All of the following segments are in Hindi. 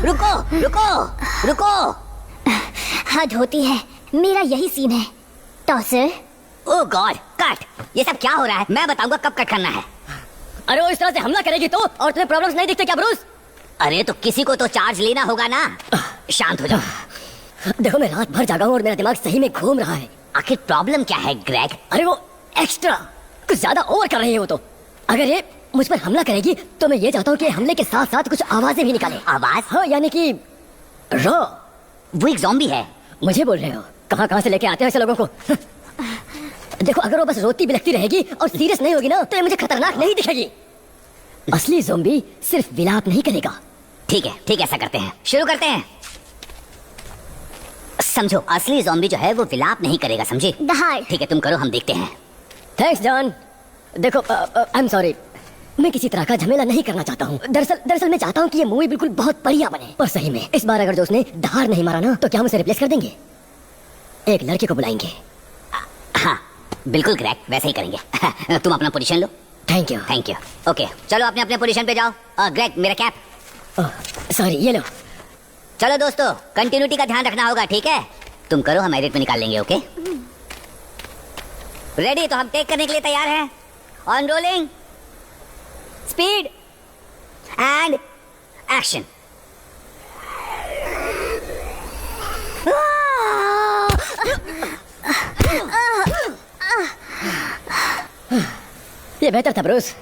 रुको रुको रुको। हद होती है, मेरा यही सीन है। टॉसर। ओह गॉड, कट। ये सब क्या हो रहा है? मैं बताऊंगा कब कट करना है। अरे वो इस तरह से हमला करेगी तो, और तुम्हें प्रॉब्लम्स नहीं दिखते क्या ब्रूस? अरे तो किसी को तो चार्ज लेना होगा ना। शांत हो जाओ। देखो मैं रात भर जागा हूँ और मेरा दिमाग सही में घूम रहा है। आखिर प्रॉब्लम क्या है ग्रेग? अरे वो एक्स्ट्रा कुछ ज्यादा ओवर कर रही है वो तो। अगर ये मुझ पर हमला करेगी तो मैं ये चाहता हूँ कि हमले के साथ साथ कुछ आवाजें भी निकाले। आवाज? हाँ, यानी कि रॉ। वो एक ज़ॉम्बी है। मुझे बोल रहे हो? कहाँ से लेके आते हैं ऐसे लोगों को? देखो अगर वो बस रोती बिलखती रहेगी और सीरियस नहीं होगी ना तो ये मुझे खतरनाक नहीं दिखेगी। असली ज़ॉम्बी सिर्फ विलाप नहीं करेगा। ठीक है ऐसा करते हैं, शुरू करते हैं। समझो, असली ज़ॉम्बी जो है वो विलाप नहीं करेगा, समझे? ठीक है, तुम करो, हम देखते हैं। Thanks John. देखो आई एम सॉरी, मैं किसी तरह का झमेला नहीं करना चाहता हूँ। दरअसल मैं चाहता हूँ कि ये मूवी बिल्कुल बहुत बढ़िया बने। और सही में इस बार अगर जो उसने धार नहीं मारा ना तो क्या हम उसे रिप्लेस कर देंगे? एक लड़के को बुलाएंगे। हाँ बिल्कुल ग्रेग, वैसे ही करेंगे। तुम अपना position low. Thank you. Okay चलो अपने अपने पोजीशन पे जाओ। ग्रेग मेरा कैप। सॉरी, ये लो। चलो दोस्तों, कंटिन्यूटी का ध्यान रखना होगा, ठीक है? तुम करो, हम एडिट में निकाल लेंगे। Okay ready? तो हम टेक करने के लिए तैयार हैं। On rolling, speed and action. ये बेहतर था ब्रूस।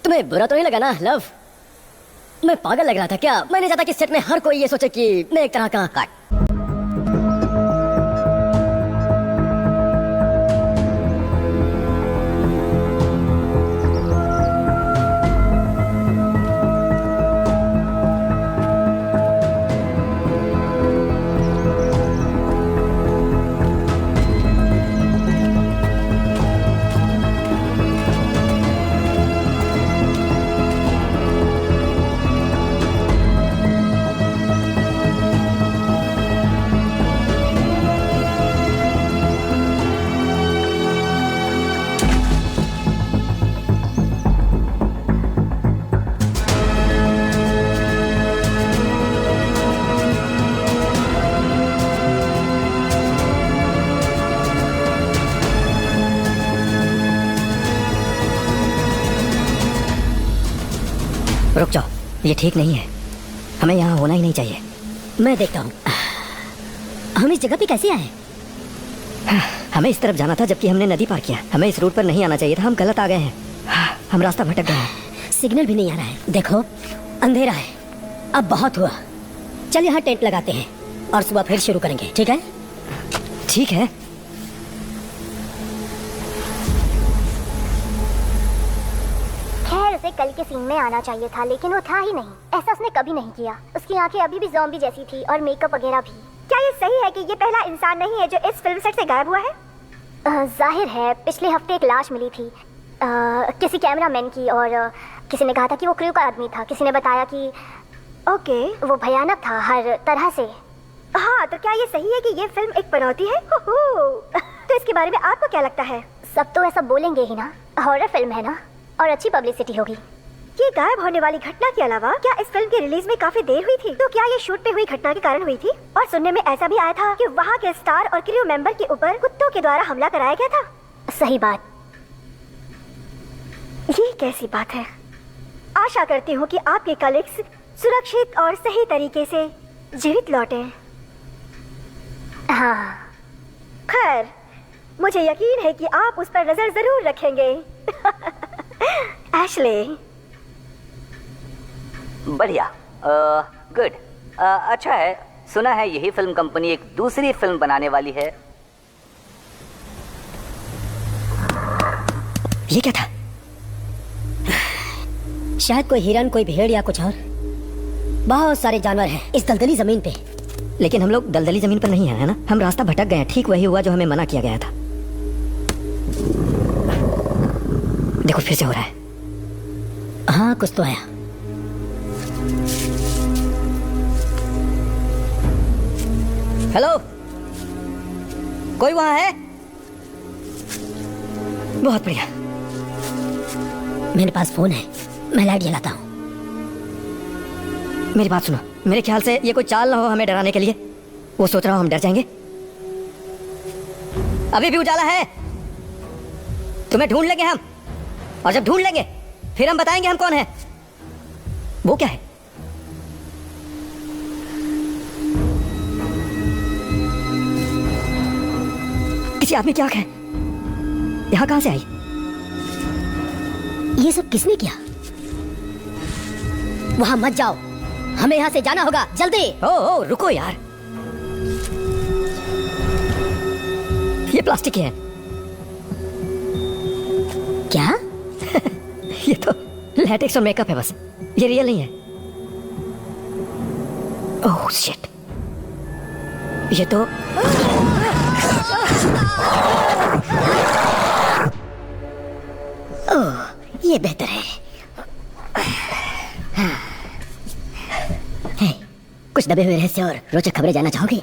तुम्हें बुरा तो नहीं लगा ना लव? मैं पागल लग रहा था क्या? मैं नहीं चाहता कि सेट में हर कोई ये सोचे कि मैं एक तरह का कट। रुक जाओ, ये ठीक नहीं है। हमें यहाँ होना ही नहीं चाहिए। मैं देखता हूँ। हम इस जगह पे कैसे आए? हमें इस तरफ जाना था जबकि हमने नदी पार किया। हमें इस रूट पर नहीं आना चाहिए था, हम गलत आ गए हैं। हम रास्ता भटक गए हैं। सिग्नल भी नहीं आ रहा है। देखो अंधेरा है। अब बहुत हुआ, चल यहाँ टेंट लगाते हैं और सुबह फिर शुरू करेंगे, ठीक है? ठीक है। खैर उसे कल के सीन में आना चाहिए था, लेकिन वो था ही नहीं। ऐसा उसने कभी नहीं किया। उसकी आंखें अभी भी ज़ॉम्बी जैसी थी और मेकअप वगैरह भी। क्या ये सही है कि ये पहला इंसान नहीं है जो इस फिल्म सेट से गायब हुआ है? जाहिर है, पिछले हफ्ते एक लाश मिली थी किसी कैमरामैन की, और किसी ने कहा था कि वो क्रू का आदमी था। किसी ने बताया कि ओके, वो भयानक था हर तरह से। हाँ, तो क्या ये सही है कि ये फिल्म एक पनौती है? तो इसके बारे में आपको क्या लगता है? सब तो ऐसा बोलेंगे ही ना, हॉरर फिल्म है ना, और अच्छी पब्लिसिटी होगी। ये गायब होने वाली घटना के अलावा क्या इस फिल्म की रिलीज में काफी देर हुई थी? तो क्या ये शूट पे हुई घटना के कारण हुई थी? और सुनने में ऐसा भी आया था कि वहाँ के स्टार और क्रू मेंबर के ऊपर कुत्तों के द्वारा हमला कराया गया था। सही बात। ये कैसी बात है? आशा करती हूँ कि आपके कलीग्स सुरक्षित और सही तरीके से जीवित लौटे। हाँ। खैर, मुझे यकीन है कि आप उस पर नजर जरूर रखेंगे। एशले। बढ़िया, गुड। अच्छा है, सुना है यही फिल्म कंपनी एक दूसरी फिल्म बनाने वाली है। ये क्या था? शायद कोई हिरन, कोई भेड़ या कुछ और। बहुत सारे जानवर हैं इस दलदली जमीन पे। लेकिन हम लोग दलदली जमीन पर नहीं हैं, है ना? हम रास्ता भटक गए हैं। ठीक वही हुआ जो हमें मना किया गया था। देखो फिर से हो रहा है। हाँ, कुछ तो आया। हेलो, कोई वहां है? बहुत बढ़िया। मेरे पास फोन है, मैं लाइट जलाता हूँ। मेरी बात सुनो। मेरे ख्याल से ये कोई चाल ना हो हमें डराने के लिए। वो सोच रहा हो हम डर जाएंगे। अभी भी उजाला है, तुम्हें ढूंढ लेंगे हम, और जब ढूंढ लेंगे फिर हम बताएंगे हम कौन है। वो क्या है? किसी आदमी की आंख है। यहां कहां से आई? ये सब किसने किया? वहां मत जाओ, हमें यहाँ से जाना होगा, जल्दी। ओ रुको यार, ये प्लास्टिक है। क्या? ये तो लैटेक्स और मेकअप है बस, ये रियल नहीं है। ओह शिट, ये तो ओह, ये बेहतर है। हे, कुछ दबे हुए रहस्य और रोचक खबरें जानना चाहोगे?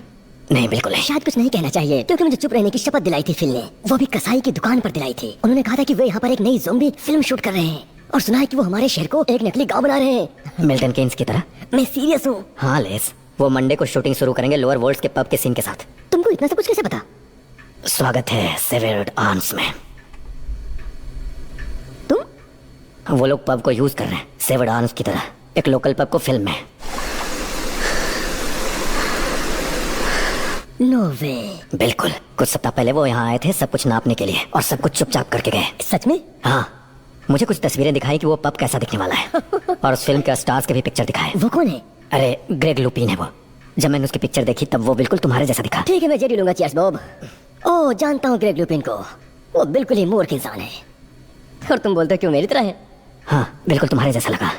नहीं, बिल्कुल नहीं। शायद कुछ नहीं कहना चाहिए, क्योंकि मुझे चुप रहने की शपथ दिलाई थी फिल ने। वो भी कसाई की दुकान पर दिलाई थी। उन्होंने कहा था कि वे यहाँ पर एक नई ज़ॉम्बी फिल्म शूट कर रहे हैं, और सुना है कि वो हमारे शहर को एक नकली गांव बना रहे हैं। मिल्टन केन्स की तरह? मैं सीरियस हूँ। हाँ लेस, वो मंडे को शूटिंग शुरू करेंगे लोअर वर्ल्ड्स के पब के सीन के साथ। तुमको इतना सब कुछ कैसे पता? स्वागत है सेवर्ड आर्म्स में। तुम? वो लोग पब को यूज कर रहे हैं सेवर्ड आर्म्स की तरह, एक लोकल पब को फिल्म में। नो वे। बिल्कुल, कुछ सप्ताह पहले वो यहाँ आए थे सब कुछ नापने के लिए, और सब कुछ चुपचाप करके गए। सच में? हाँ, मुझे कुछ तस्वीरें दिखाई कि वो पब कैसा दिखने वाला है, और उस फिल्म के स्टार्स के भी पिक्चर दिखाए। वो कौन है? अरे ग्रेग लुपिन है वो। जब मैंने उसकी पिक्चर देखी तब वो बिल्कुल तुम्हारे जैसा दिखा। ठीक है, मैं जेडी लूंगा। Cheers Bob. ओह, जानता हूँ ग्रेग लुपिन को, वो बिल्कुल ही मूर्ख इंसान है। और तुम बोलते हो क्यों मेरी तरह है? हाँ, बिल्कुल तुम्हारे जैसा लगा।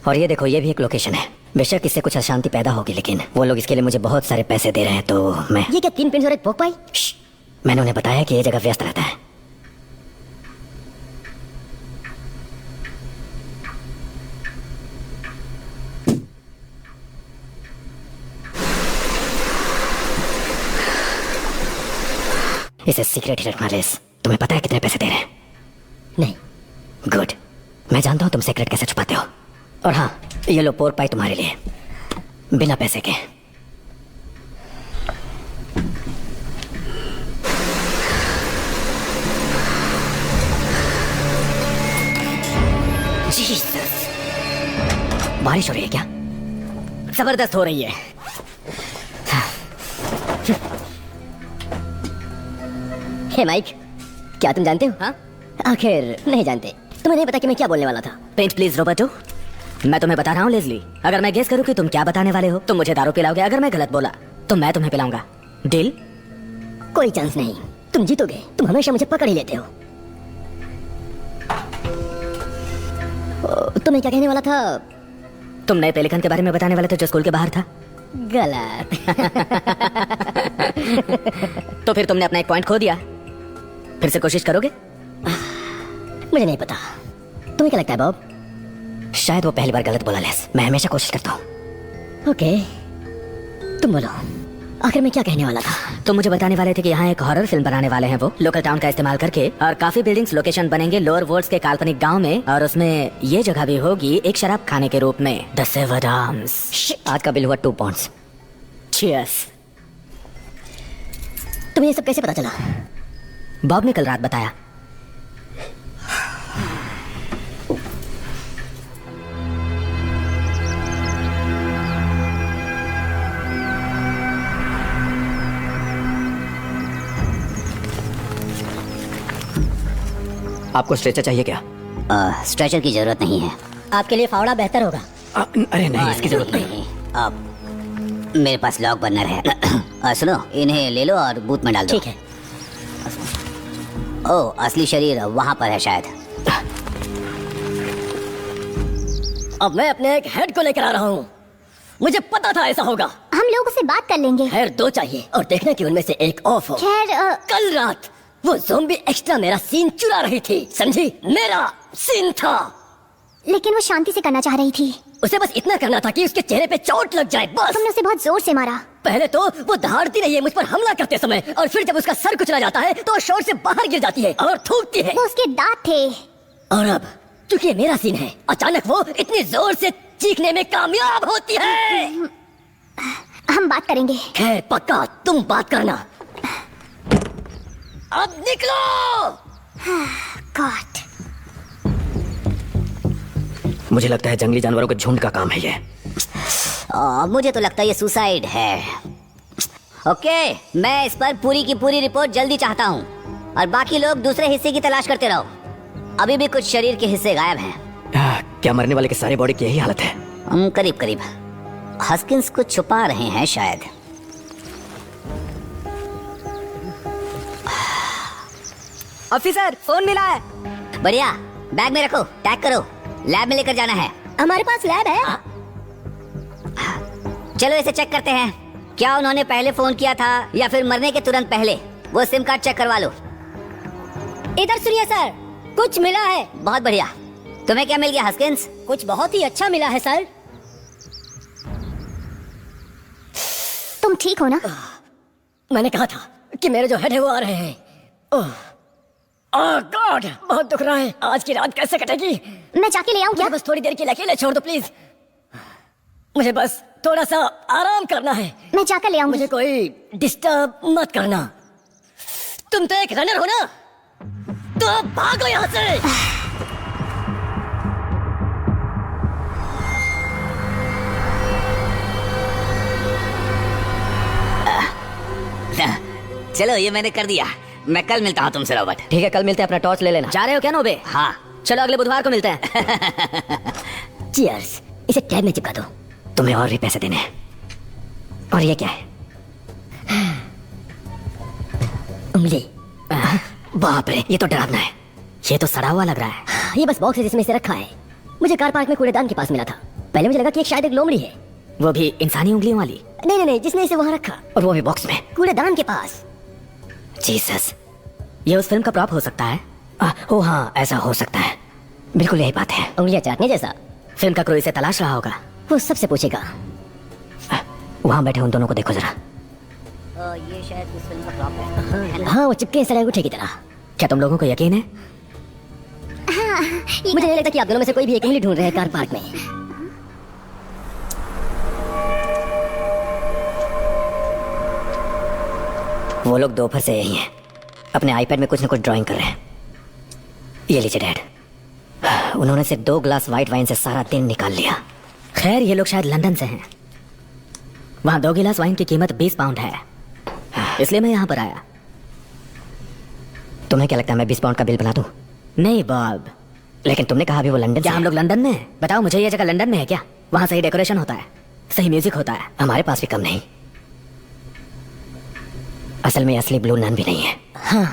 और ये देखो, ये भी एक लोकेशन है। बेशक इससे कुछ अशांति पैदा होगी, लेकिन वो लोग इसके लिए मुझे बहुत सारे पैसे दे रहे हैं, तो मैं... ये क्या 3 पिंस और एक पोक पाई? मैंने उन्हें बताया कि ये जगह व्यस्त रहता है। इसे सीक्रेट ही रखना लेस। तुम्हें पता है कितने पैसे दे रहे हैं? नहीं। गुड, मैं जानता हूं तुम सीक्रेट कैसे छुपाते हो। और हाँ, ये लो पोर्क पाई तुम्हारे लिए, बिना पैसे के। जीसस, बारिश हो रही है क्या? जबरदस्त हो रही है। हे माइक, क्या तुम जानते हो? हाँ? आखिर नहीं जानते। तुम्हें नहीं पता कि मैं क्या बोलने वाला था? Paint please Roberto. मैं तुम्हें बता रहा हूँ लेज़ली, अगर मैं गेस करूँ कि तुम क्या बताने वाले हो, तुम मुझे दारू पिलाओगे। अगर मैं गलत बोला तो मैं तुम्हें पिलाऊंगा। डील? कोई चांस नहीं, तुम जीतोगे। तुम हमेशा मुझे पकड़ ही लेते हो। तो मैं क्या कहने वाला था? तुम नए पेलिकन के बारे में बताने वाले थे जो स्कूल के बाहर था। गलत। तो फिर तुमने अपना एक पॉइंट खो दिया। फिर से कोशिश करोगे? मुझे नहीं पता, तुम्हें क्या लगता है बॉब? शायद वो पहली बार गलत बोला लेस, मैं हमेशा कोशिश करता हूँ। ओके, तुम बोलो, आखिर मैं क्या कहने वाला था? तो मुझे बताने वाले थे कि यहाँ एक हॉरर फिल्म बनाने वाले हैं वो, लोकल टाउन का इस्तेमाल करके, और काफी बिल्डिंग्स लोकेशन बनेंगे लोअर वर्ल्ड्स के काल्पनिक गांव में, और उसमें ये जगह भी होगी एक शराब खाने के रूप में, द सेवर्ड आर्म्स। आज का बिल हुआ 2 पाउंड्स। चीयर्स। तुम्हें ये सब कैसे पता चला? बॉब ने कल रात बताया। आपको स्ट्रेचर चाहिए क्या? स्ट्रेचर की जरूरत नहीं है। आपके लिए फावड़ा बेहतर होगा। अरे नहीं, इसकी जरूरत नहीं। अब मेरे पास लॉक बर्नर है। सुनो, इन्हें ले लो और बूथ में डाल दो। ठीक है। ओह, असली शरीर वहां पर है शायद। अब मैं अपने एक हेड को लेकर आ रहा हूँ। मुझे पता था ऐसा होगा। हम लोग उससे बात कर लेंगे। खैर 2 चाहिए, और देखना कि उनमें से एक ऑफ हो। खैर कल रात वो ज़ॉम्बी एक्स्ट्रा मेरा सीन चुरा रही थी, समझी? मेरा सीन था। लेकिन वो शांति से करना चाह रही थी। उसे बस इतना करना था कि उसके चेहरे पे चोट लग जाए, बस। तुमने उसे बहुत जोर से मारा। पहले तो वो दहाड़ती रही है मुझ पर हमला करते समय, और फिर जब उसका सर कुचला जाता है तो शोर से बाहर गिर जाती है और थूकती है। वो उसके दांत थे। और अब क्योंकि ये मेरा सीन है। अचानक वो इतनी जोर से चीखने में कामयाब होती है। हम बात करेंगे। खैर पक्का तुम बात करना। अब निकलो। गॉड। मुझे लगता है जंगली जानवरों के झुंड का काम है ये। मुझे तो लगता है ये सुसाइड है। ओके, मैं इस पर पूरी की पूरी रिपोर्ट जल्दी चाहता हूँ और बाकी लोग दूसरे हिस्से की तलाश करते रहो। अभी भी कुछ शरीर के हिस्से गायब हैं। क्या मरने वाले के सारे बॉडी की यही हालत है? करीब करीब। हस्किंस को छुपा रहे हैं शायद। ऑफिसर, फोन मिला है। बढ़िया, बैग में रखो, टैग करो, लैब में लेकर जाना है। हमारे पास लैब है। चलो इसे चेक करते हैं। क्या उन्होंने पहले फोन किया था या फिर मरने के तुरंत पहले? वो सिम कार्ड चेक करवा लो। इधर सुनिए सर, कुछ मिला है। बहुत बढ़िया। तुम्हें क्या मिल गया हस्किंस? कुछ बहुत ही अच्छा मिला है सर। तुम ठीक हो ना? मैंने कहा था कि मेरे जो हेड है वो आ रहे हैं। ओह गॉड, बहुत दुख रहा है। आज की रात कैसे कटेगी? मैं जाके ले आऊं क्या? मुझे बस थोड़ी देर के लिए अकेले छोड़ दो प्लीज। मुझे बस थोड़ा सा आराम करना है। मैं जाकर ले आऊंगी। मुझे कोई डिस्टर्ब मत करना। तुम तो एक रनर हो ना, तो भागो यहाँ से। चलो ये मैंने कर दिया। मैं कल मिलता हूँ तुमसे रॉबर्ट। ठीक है, कल मिलते हैं। अपना टॉर्च ले लेना। जा रहे हो क्या नोबे? हाँ। चलो अगले बुधवार को मिलते हैं। चीयर्स। इसे टैब में चिपका दो। तुम्हें और भी पैसे देने हैं। और ये क्या है? उंगली। बाप रे, ये तो डरावना है। ये तो सड़ा हुआ लग रहा है। ये बस बॉक्स है जिसमें इसे रखा है। मुझे कार पार्क में कूड़ेदान के पास मिला था। पहले मुझे लगा कि शायद एक लोमड़ी है। वो भी इंसानी उंगलियों वाली? नहीं, जिसने इसे वहाँ रखा। और वो भी बॉक्स में, कूड़ेदान के पास। जीसस, ये उस फिल्म का प्रॉप हो सकता है। ओ हाँ, ऐसा हो सकता है। बिल्कुल यही बात है। उंगलियां चाटने जैसा। फिल्म का क्रू इसे तलाश रहा होगा। वो सबसे पूछेगा। वहाँ बैठे उन दोनों को देखो जरा। ये शायद उस फिल्म का प्रॉप है। हाँ, वो चिपके सड़े अंगूठे की तरह। क्या तुम लोगों को यकीन है? मुझे नहीं लगता कि आप दोनों में से कोई भी एक उंगली ढूंढ रहे हैं कार पार्क में। वो लोग दोपहर से यही हैं। अपने आईपैड में कुछ न कुछ ड्राइंग कर रहे हैं। ये लीजिए डैड। उन्होंने सिर्फ 2 ग्लास व्हाइट वाइन से सारा दिन निकाल लिया। खैर, ये लोग शायद लंदन से हैं। वहाँ 2 गिलास वाइन की कीमत 20 पाउंड है, इसलिए मैं यहाँ पर आया। तुम्हें क्या लगता है मैं 20 पाउंड का बिल बना दूं? नहीं बॉब, लेकिन तुमने कहा अभी वो लंदन। क्या हम लोग लंदन में हैं? बताओ मुझे, ये जगह लंदन में है क्या? वहाँ सही डेकोरेशन होता है, सही म्यूजिक होता है। हमारे पास भी कम नहीं। असल में असली ब्लू नन भी नहीं है। हाँ,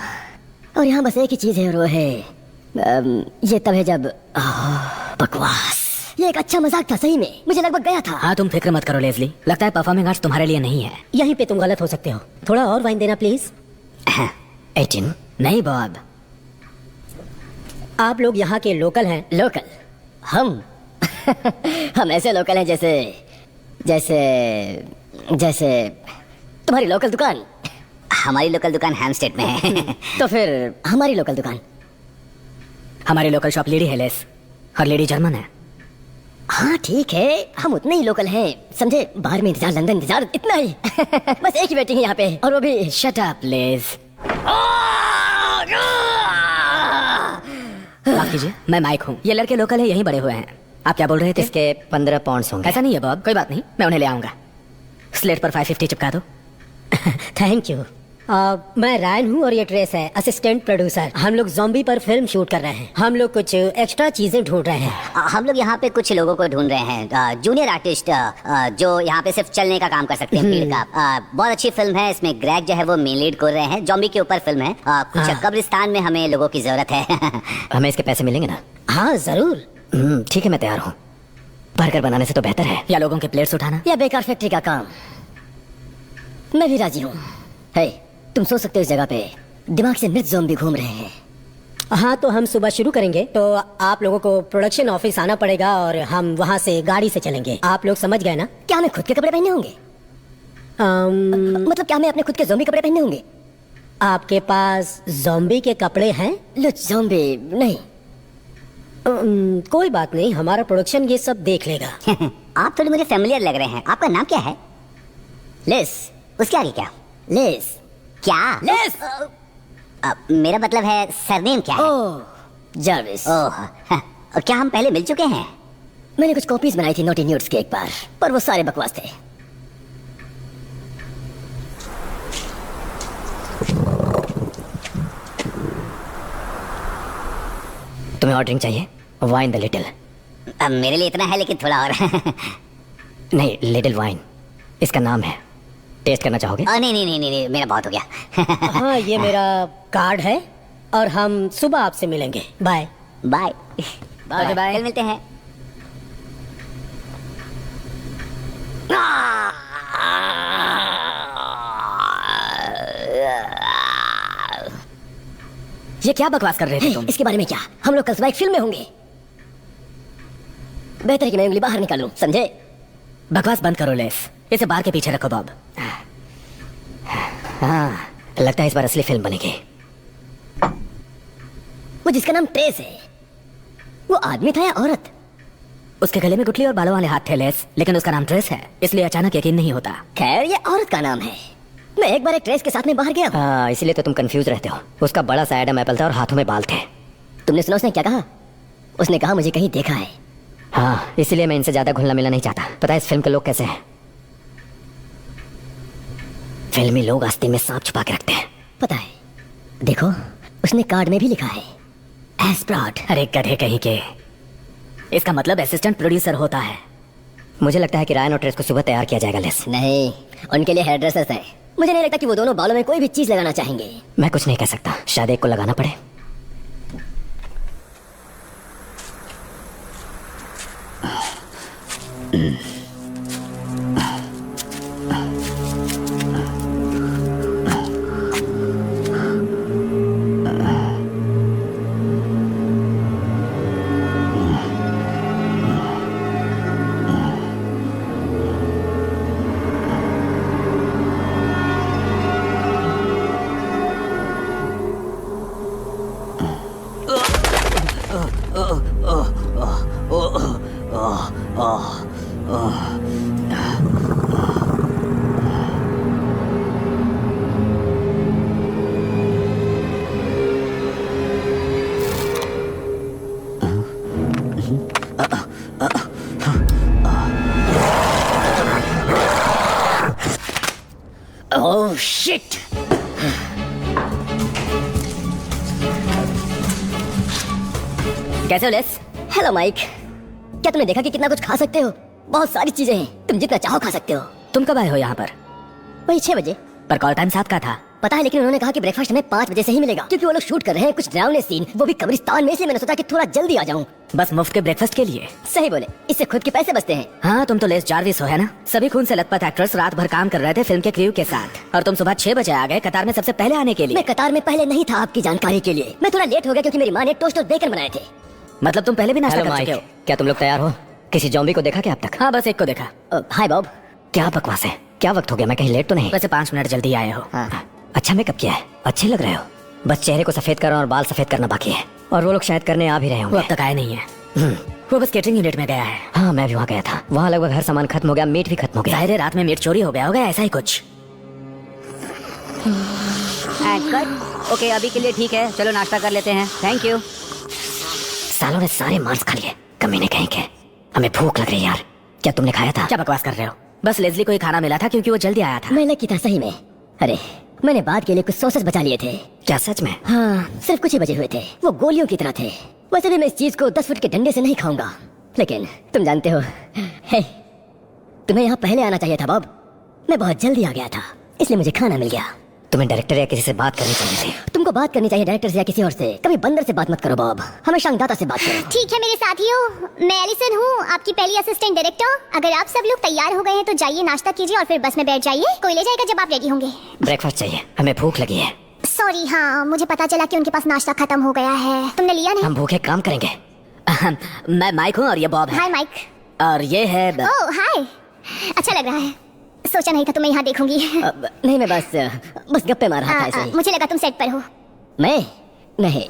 और यहाँ बस एक ही चीज है और वो है ये तब है जब बकवास। ये एक अच्छा मजाक था सही में। मुझे लगभग गया था। हाँ, तुम फिक्र मत करो लेज़ली। लगता है परफॉर्मिंग आर्ट्स तुम्हारे लिए नहीं है। यहीं पे तुम गलत हो सकते हो। थोड़ा और वाइन देना प्लीज। 18? नहीं बॉब, आप लोग यहाँ के लोकल हैं। लोकल? हम हम ऐसे लोकल हैं जैसे जैसे जैसे तुम्हारी लोकल दुकान। हमारी लोकल दुकान हैमस्टेड में है। तो फिर हमारी लोकल दुकान। हमारी लोकल शॉप लेडी है लेस, और लेडी जर्मन है। हाँ ठीक है, हम उतने ही लोकल हैं, समझे। बाहर में इंतजार, लंदन इंतजार, इतना ही। बस एक ही वेटिंग है यहाँ पे, और वो भी शट अप लेज। माफ कीजिए, मैं माइक हूँ। ये लड़के लोकल है, यहीं बड़े हुए हैं। आप क्या बोल रहे थे? इसके 15 पाउंड होंगे। ऐसा नहीं है बॉब, कोई बात नहीं, मैं उन्हें ले आऊंगा। स्लेट पर 550 चिपका दो। Thank you. मैं रायन हूँ और ये ट्रेस है, असिस्टेंट प्रोड्यूसर। हम लोग ज़ॉम्बी पर फिल्म शूट कर रहे हैं। हम लोग कुछ एक्स्ट्रा चीजें ढूंढ रहे हैं। हम लोग यहाँ पे कुछ लोगों को ढूंढ रहे हैं, जूनियर आर्टिस्ट, जो यहाँ पे सिर्फ चलने का काम कर सकते हैं, भीड़ का। बहुत अच्छी फिल्म है, इसमें ग्रेग जो है वो मेन लीड कर रहे हैं। जॉम्बी के ऊपर फिल्म है। कुछ कब्रिस्तान में हमें लोगों की जरूरत है। हमें इसके पैसे मिलेंगे ना? हाँ जरूर। ठीक है, मैं तैयार हूँ। बर्गर बनाने से तो बेहतर है या लोगों के प्लेट्स उठाना या बेकार फैक्ट्री का काम। मैं भी राजी हूँ। तुम सोच सकते हो इस जगह पे दिमाग से मृत ज़ॉम्बी घूम रहे हैं। हाँ, तो हम सुबह शुरू करेंगे, तो आप लोगों को प्रोडक्शन ऑफिस आना पड़ेगा और हम वहाँ से गाड़ी से चलेंगे। आप लोग समझ गए ना? क्या हमें खुद के कपड़े पहनने होंगे? मतलब क्या हमें अपने खुद के ज़ॉम्बी कपड़े पहनने होंगे? आपके पास ज़ॉम्बी के कपड़े हैं? लो ज़ॉम्बी नहीं। कोई बात नहीं, हमारा प्रोडक्शन ये सब देख लेगा। आप थोड़े मुझे फेमिलियर लग रहे हैं। आपका नाम क्या है? लेस। उसके आगे क्या? लेस। क्या? लेस। मेरा मतलब है सरनेम क्या है? ओह, जार्विस। ओह, क्या हम पहले मिल चुके हैं? मैंने कुछ कॉपीज बनाई थी नॉटी न्यूट्स के एक बार, पर वो सारे बकवास थे। तुम्हें और ड्रिंक चाहिए? Wine the little. मेरे लिए इतना है, लेकिन थोड़ा और। नहीं, लिटिल वाइन इसका नाम है। टेस्ट करना चाहोगे? नहीं नहीं नहीं नहीं, मेरा बहुत हो गया। हाँ, ये मेरा कार्ड है और हम सुबह आपसे मिलेंगे। Bye bye bye bye. कल मिलते हैं। ये क्या बकवास कर रहे थे तुम? इसके बारे में क्या? हम लोग कल सुबह एक फिल्म में होंगे। बेहतर है कि मैं उंगली बाहर निकाल लूं, समझे? बकवास बंद करो लेस, इसे बार के पीछे रखो बॉब। हाँ, लगता है इस बार असली फिल्म बनेगी। वो जिसका नाम ट्रेस है, वो आदमी था या औरत? उसके गले में गुठली और बालों वाले हाथ थे लेस, लेकिन उसका नाम ट्रेस है, इसलिए अचानक यकीन नहीं होता। खैर, ये औरत का नाम है। मैं एक बार एक ट्रेस के साथ में बाहर गया। हाँ, इसीलिए तो तुम कंफ्यूज रहते हो। उसका बड़ा सा एडम एप्पल था और हाथों में बाल थे। तुमने सुना उसने क्या कहा? उसने कहा मुझे कहीं देखा है। हाँ, इसीलिए मैं इनसे ज्यादा घुलना मिलना नहीं चाहता। पता है इस फिल्म के लोग कैसे हैं? फिल्मी लोग आस्तीन में सांप छुपा के रखते हैं, पता है? देखो, उसने कार्ड में भी लिखा है एस्प्रॉड। अरे गधे कहीं के, इसका मतलब असिस्टेंट प्रोड्यूसर होता है। मुझे लगता है कि रायन और ट्रेस को सुबह तैयार किया जाएगा लेस। नहीं, उनके लिए हेयर ड्रेसर्स है। मुझे नहीं लगता कि वो दोनों बालों में कोई भी चीज लगाना चाहेंगे। मैं कुछ नहीं कह सकता, शायद एक को लगाना पड़े। Oh shit! कैसे हो लेस? Hello mic. क्या तुमने देखा कि कितना कुछ खा सकते हो? बहुत सारी चीजें हैं, तुम जितना चाहो खा सकते हो। तुम कब आए हो यहाँ पर? वही 6 बजे। पर कॉल टाइम 7 का था। पता है, लेकिन उन्होंने कहा कि ब्रेकफास्ट हमें 5 बजे से ही मिलेगा, क्योंकि वो लोग शूट कर रहे हैं कुछ डरावने सीन, वो भी कब्रिस्तान में। इसलिए मैंने सोचा कि थोड़ा जल्दी आ जाऊं। बस मुफ्त के ब्रेकफास्ट के लिए? सही बोले, इससे खुद के पैसे बचते हैं। हाँ, तुम तो लेस जार्विस हो, है ना? सभी खून से लथपथ एक्टर्स रात भर काम कर रहे थे फिल्म के क्रू के साथ, और तुम सुबह 6 बजे आ गए कतार में सबसे पहले आने के लिए। मैं कतार में पहले नहीं था, आपकी जानकारी के लिए। मैं थोड़ा लेट हो गया क्योंकि मेरी माँ ने टोस्ट और बेकन बनाए थे। मतलब तुम पहले भी नाश्ता कर चुके हो? क्या तुम लोग तैयार हो? किसी ज़ॉम्बी को देखा क्या अब तक? हाँ, बस एक को देखा। हाय बॉब। क्या बकवास है? क्या वक्त हो गया? मैं कहीं लेट तो नहीं? वैसे 5 मिनट जल्दी आए हो। अच्छा मेकअप किया है, अच्छे लग रहे हो। बस चेहरे को सफेद करना और बाल सफेद करना बाकी है, और वो लोग शायद करने आ भी रहे होंगे। वो अब तक आए नहीं है। वो बस केटरिंग यूनिट में गया है। हाँ, मैं भी वहाँ गया था। वहाँ लगभग हर सामान खत्म हो गया, मीट भी खत्म हो गया। जाहिर है रात में मीट चोरी हो गया होगा, ऐसा ही कुछ। ओके, अभी के लिए ठीक है, चलो नाश्ता कर लेते हैं। Thank you. सालों ने सारे मांस खा लिए, कमीने कहीं के। हमें भूख लग रही है यार। क्या तुमने खाया था? क्या बकवास कर रहे हो? बस लेज़ली को ही खाना मिला था क्योंकि वो जल्दी आया था। मैं लकी था सही में। अरे, मैंने बाद के लिए कुछ सॉसेस बचा लिए थे। क्या सच में? हाँ, सिर्फ कुछ ही बचे हुए थे। वो गोलियों की तरह थे। वैसे भी मैं इस चीज को 10 फुट के डंडे से नहीं खाऊंगा, लेकिन तुम जानते हो, हे, तुम्हें यहाँ पहले आना चाहिए था बॉब। मैं बहुत जल्दी आ गया था, इसलिए मुझे खाना मिल गया। तुम्हें डायरेक्टर या किसी से बात करनी चाहिए थी। तुमको बात करनी चाहिए डायरेक्टर से या किसी और से। कभी बंदर से बात मत करो बॉब, हमेशा अंगदाता से बात करो। ठीक है मेरे साथियों, मैं एलिसन हूँ, आपकी पहली असिस्टेंट डायरेक्टर। अगर आप सब लोग तैयार हो गए हैं तो जाइए नाश्ता कीजिए और फिर बस में बैठ जाइए। कोई ले जाएगा जब आप रेडी होंगे। ब्रेकफास्ट चाहिए, हमें भूख लगी है। सॉरी, हाँ मुझे पता चला कि उनके पास नाश्ता खत्म हो गया है। तुमने लिया नहीं? हम भूखे काम करेंगे। मैं माइक हूँ और ये बॉब है। हाय माइक। और ये है ओह हाय, अच्छा लग रहा है। सोचा नहीं था तुम्हें यहाँ देखूंगी। नहीं, मैं बस गप्पे मार रहा था ऐसे ही। मुझे लगा तुम सेट पर हो। मैं नहीं।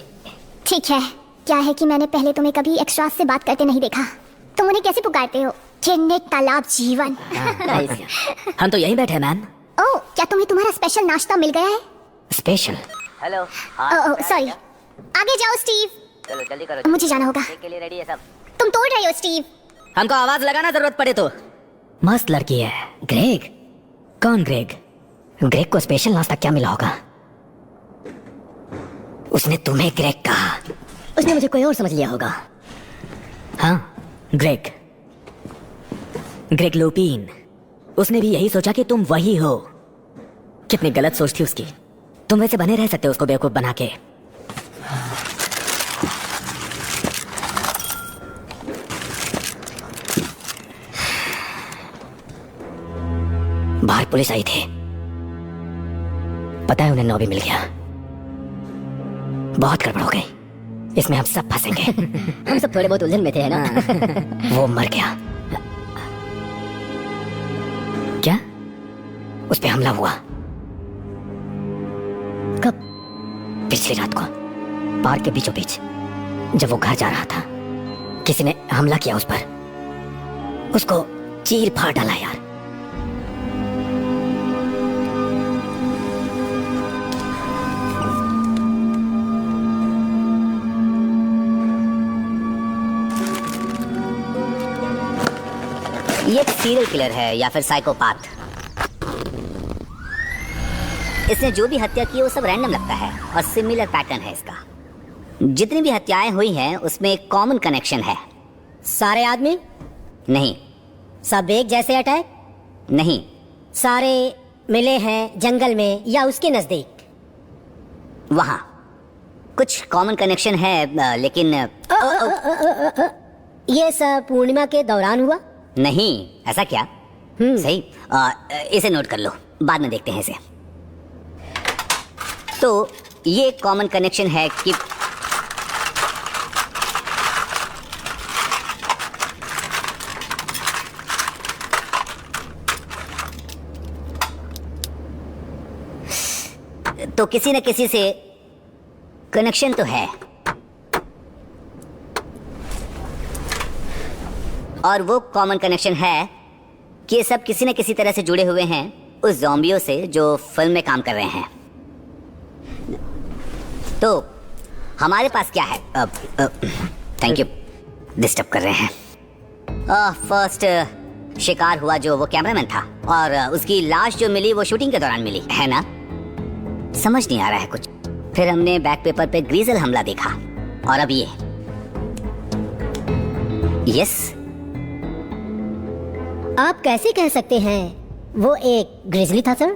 ठीक है, क्या है कि मैंने पहले तुम्हें कभी एक्स्ट्रास से बात करते नहीं देखा। तुम उन्हें कैसे पुकारते हो? जन्नत, तालाब, जीवन। हम तो यहीं बैठे हैं मैम। ओह, क्या तुम्हें तुम्हारा स्पेशल नाश्ता मिल गया है? स्पेशल? हेलो। ओह सॉरी, आगे जाओ स्टीव। चलो जल्दी करो, मुझे जाना होगा। के लिए रेडी है सब। तुम तोड़ रहे हो स्टीव। हमको आवाज लगाना जरूरत पड़े तो। मस्त लड़की है। ग्रेग? कौन ग्रेग? ग्रेग को स्पेशल नाश्ता क्या मिला होगा? उसने तुम्हें ग्रेग कहा। उसने मुझे कोई और समझ लिया होगा। हाँ, ग्रेग। ग्रेग लुपीन। उसने भी यही सोचा कि तुम वही हो। कितनी गलत सोच थी उसकी। तुम वैसे बने रह सकते हो उसको बेवकूफ बना के। बाहर पुलिस आई थी। पता है उन्हें नौबी मिल गया। बहुत गड़बड़ हो गई। इसमें हम सब फंसेंगे। हम सब थोड़े बहुत उलझन में थे, है ना? वो मर गया। क्या? उस पे हमला हुआ। कब? पिछली रात को, पार्क के बीचों बीच, जब वो घर जा रहा था। किसी ने हमला किया उस पर। उसको चीर फाड़ डाला यार। ये एक सीरियल किलर है या फिर साइकोपाथ। इसने जो भी हत्या की वो सब रैंडम लगता है और सिमिलर पैटर्न है इसका। जितनी भी हत्याएं हुई हैं उसमें एक कॉमन कनेक्शन है। सारे आदमी? नहीं। सब एक जैसे अटैक? नहीं। सारे मिले हैं जंगल में या उसके नजदीक? वहां कुछ कॉमन कनेक्शन है लेकिन ये सब पूर्णिमा के दौरान हुआ? नहीं। ऐसा क्या? सही। इसे नोट कर लो, बाद में देखते हैं इसे। तो ये एक कॉमन कनेक्शन है कि तो किसी न किसी से कनेक्शन तो है। और वो कॉमन कनेक्शन है कि ये सब किसी न किसी तरह से जुड़े हुए हैं उस ज़ॉम्बियों से जो फिल्म में काम कर रहे हैं। तो हमारे पास क्या है? थैंक यू, डिस्टर्ब कर रहे हैं। फर्स्ट शिकार हुआ जो वो कैमरामैन था, और उसकी लाश जो मिली वो शूटिंग के दौरान मिली, है ना? समझ नहीं आ रहा है कुछ। फिर हमने बैक पेपर पे ग्रीजल हमला देखा, और अब ये। यस। आप कैसे कह सकते हैं वो एक ग्रिजली था सर?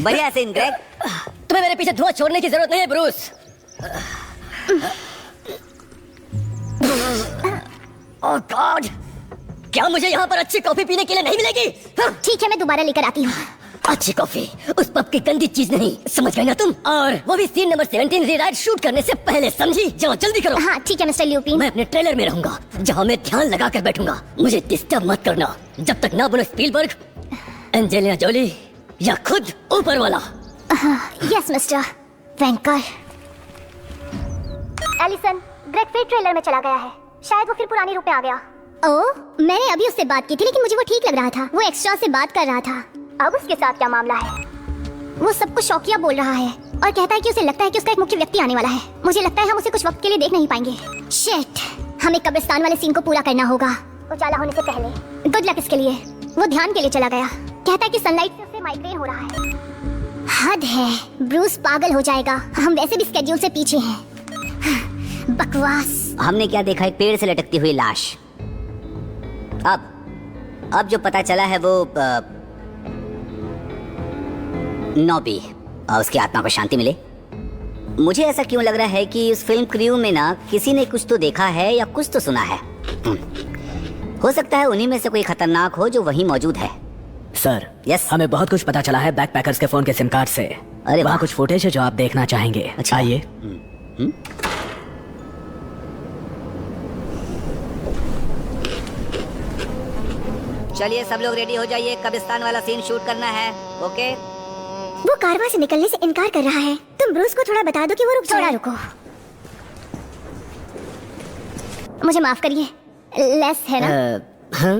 बढ़िया सीन ग्रेग। तुम्हें मेरे पीछे धुआं छोड़ने की जरूरत नहीं है ब्रूस। ओह गॉड, क्या मुझे यहाँ पर अच्छी कॉफी पीने के लिए नहीं मिलेगी? ठीक है, मैं दोबारा लेकर आती हूँ। अच्छी कॉफी, उस पब की गंदी चीज नहीं, समझ गए ना तुम? और वो भी सीन नंबर 17 रीराइट शूट करने से पहले, समझी? जाओ जल्दी करो। हाँ ठीक है मिस्टर ल्यूपिन। मैं अपने ट्रेलर में रहूंगा, जहाँ मैं ध्यान लगा कर बैठूंगा। मुझे डिस्टर्ब मत करना जब तक ना बोलो स्पीलबर्ग, एंजेलिना जोली या खुद ऊपर वाला। यस मिस्टर वेंकर। एलिसन, ग्रेग फिर ट्रेलर में चला गया है। शायद वो फिर पुरानी रूप में आ गया। ओह, मैंने अभी उससे बात की थी, लेकिन मुझे वो ठीक लग रहा था। वो एक्स्ट्रा से बात कर रहा था। अब उसके साथ क्या मामला है? वो सबको शौकिया बोल रहा है और कहता है कि उसे लगता है कि उसका एक मुख्य व्यक्ति आने वाला है। मुझे लगता है हम उसे कुछ वक्त के लिए देख नहीं पाएंगे। शिट, हमें कब्रिस्तान वाले सीन को पूरा करना होगा उजाला होने से पहले। गुड लक इसके लिए। वो ध्यान के लिए चला गया। कहता है कि सनलाइट से उसे माइग्रेन हो रहा है। हद है, ब्रूस पागल हो जाएगा। हम वैसे भी स्केड्यूल से पीछे हैं। बकवास। हमने क्या देखा? एक पेड़ से लटकती हुई लाश। अब जो पता चला है वो नॉबी, उसकी आत्मा को शांति मिले। मुझे ऐसा क्यों लग रहा है कि उस फिल्म क्रू में ना किसी ने कुछ तो देखा है या कुछ तो सुना है। हो सकता है उन्हीं में से कोई खतरनाक हो जो वहीं मौजूद है। Sir, yes. हमें बहुत कुछ पता चला है बैकपैकर्स के फोन के सिम कार्ड से। अरे वहाँ वाह। कुछ फुटेज है जो आप देखना चाहेंगे। अच्छा। आइए। चलिए सब लोग रेडी हो जाइए, कब्रिस्तान वाला सीन शूट करना है। ओके? वो कारवां से निकलने से इनकार कर रहा है। तुम ब्रूस को थोड़ा बता दो कि वो रुक जाए। थोड़ा रुको। मुझे माफ करिए, लेस है ना? हाँ?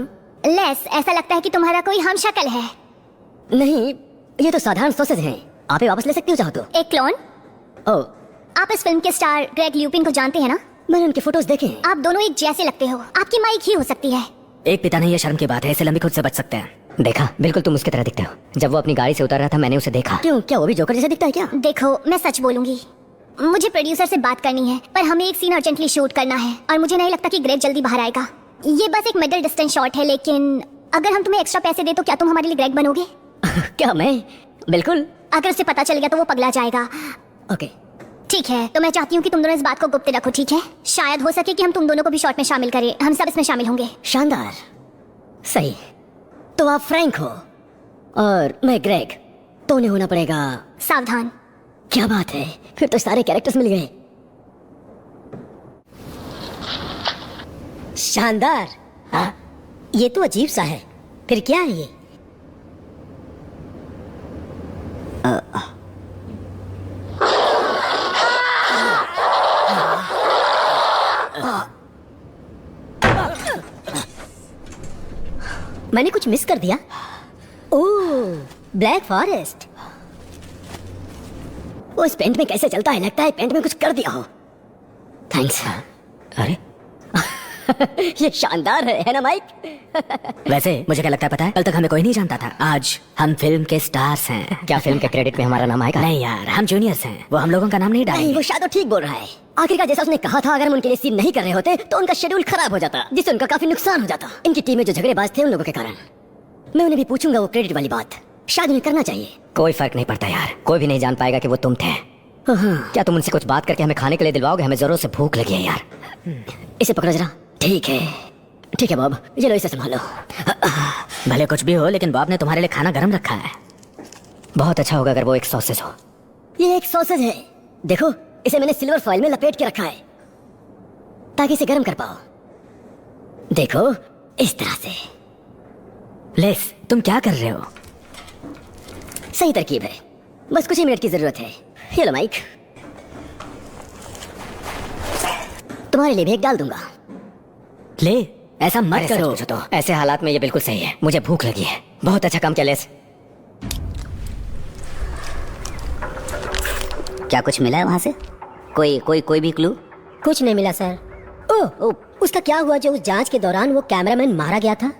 लेस, ऐसा लगता है कि तुम्हारा कोई हम शक्ल है। नहीं, ये तो साधारण सॉसेज हैं। आप ही वापस ले सकती हो चाहो तो। एक क्लोन? ओह, आप इस फिल्म के स्टार ग्रेग ल्यूपिन को जानते हैं ना? मैंने उनके फोटोज देखे हैं। आप दोनों एक जैसे लगते हो। आपकी माँ एक ही हो सकती है। एक पिता नहीं, ये शर्म की बात है। इससे लंबी खुद से बच सकते हैं। देखा, बिल्कुल तुम उसकी तरह दिखते हो। जब वो अपनी गाड़ी से उतर रहा था मैंने उसे देखा। क्यों, क्या वो भी जोकर जैसा दिखता है क्या? देखो, मैं सच बोलूंगी, मुझे प्रोड्यूसर से बात करनी है, पर हमें एक सीन अर्जेंटली शूट करना है और मुझे नहीं लगता कि ग्रेग जल्दी बाहर आएगा। ये बस एक मिडिल डिस्टेंस शॉट है, लेकिन अगर हम तुम्हें एक्स्ट्रा पैसे दे तो क्या तुम हमारे लिए ग्रेग बनोगे? क्या मैं? बिल्कुल। अगर उसे पता चल गया तो वो पगला जाएगा। ओके, ठीक है, तो मैं चाहती हूँ कि तुम दोनों इस बात को गुप्त रखो, ठीक है? शायद हो सके कि हम तुम दोनों को भी शॉट में शामिल करें। हम सब इसमें शामिल होंगे। शानदार। सही, तो आप फ्रैंक हो और मैं ग्रेग, तो उन्हें होना पड़ेगा सावधान। क्या बात है, फिर तो सारे कैरेक्टर्स मिल गए। शानदार। हाँ, ये तो अजीब सा है। फिर क्या है ये? मैंने कुछ मिस कर दिया? ओह, ब्लैक फॉरेस्ट। वो इस पेंट में कैसे चलता है? लगता है पेंट में कुछ कर दिया हो। थैंक्स। अरे ये शानदार है ना माइक? वैसे मुझे क्या लगता है पता है, कल तक हमें कोई नहीं जानता था। आज हम फिल्म के स्टार्स हैं। क्या फिल्म के क्रेडिट में हमारा नाम आएगा? नहीं यार, हम जूनियर्स हैं। वो हम लोगों का नाम नहीं डालेंगे। नहीं, वो शायद ठीक बोल रहा है। आखिरकार जैसा उसने कहा था, अगर हम उनके लिए सीन नहीं कर रहे होते तो उनका शेड्यूल खराब हो जाता, जिससे उनका काफी नुकसान हो जाता। इनकी टीम में जो झगड़ेबाज थे उन लोगों के कारण। मैं उन्हें भी पूछूंगा वो क्रेडिट वाली बात। शायद उन्हें करना चाहिए। कोई फर्क नहीं पड़ता यार, कोई भी नहीं जान पाएगा कि वो तुम थे। क्या तुम उनसे कुछ बात करके हमें खाने के लिए दिलवाओगे? हमें जरूर से भूख लगी है यार। इसे पकड़ो जरा। ठीक है, ठीक है बॉब, ये लो, इसे संभालो। भले कुछ भी हो, लेकिन बॉब ने तुम्हारे लिए खाना गर्म रखा है। बहुत अच्छा होगा अगर वो एक सॉसेज हो। ये एक सॉसेज है। देखो, इसे मैंने सिल्वर फॉइल में लपेट के रखा है ताकि इसे गर्म कर पाओ। देखो, इस तरह से। लेस, तुम क्या कर रहे हो? सही तरकीब है, बस कुछ ही मिनट की जरूरत है। ये लो माइक, तुम्हारे लिए भी एक डाल दूंगा। ले, ऐसा मत करो। तो ऐसे हालात में ये बिल्कुल सही है। मुझे भूख लगी है। बहुत अच्छा काम किया लेस। क्या कुछ मिला है वहां से? कोई भी क्लू? कुछ नहीं मिला सर। ओह, उसका क्या हुआ जो उस जांच के दौरान वो कैमरामैन मारा गया था?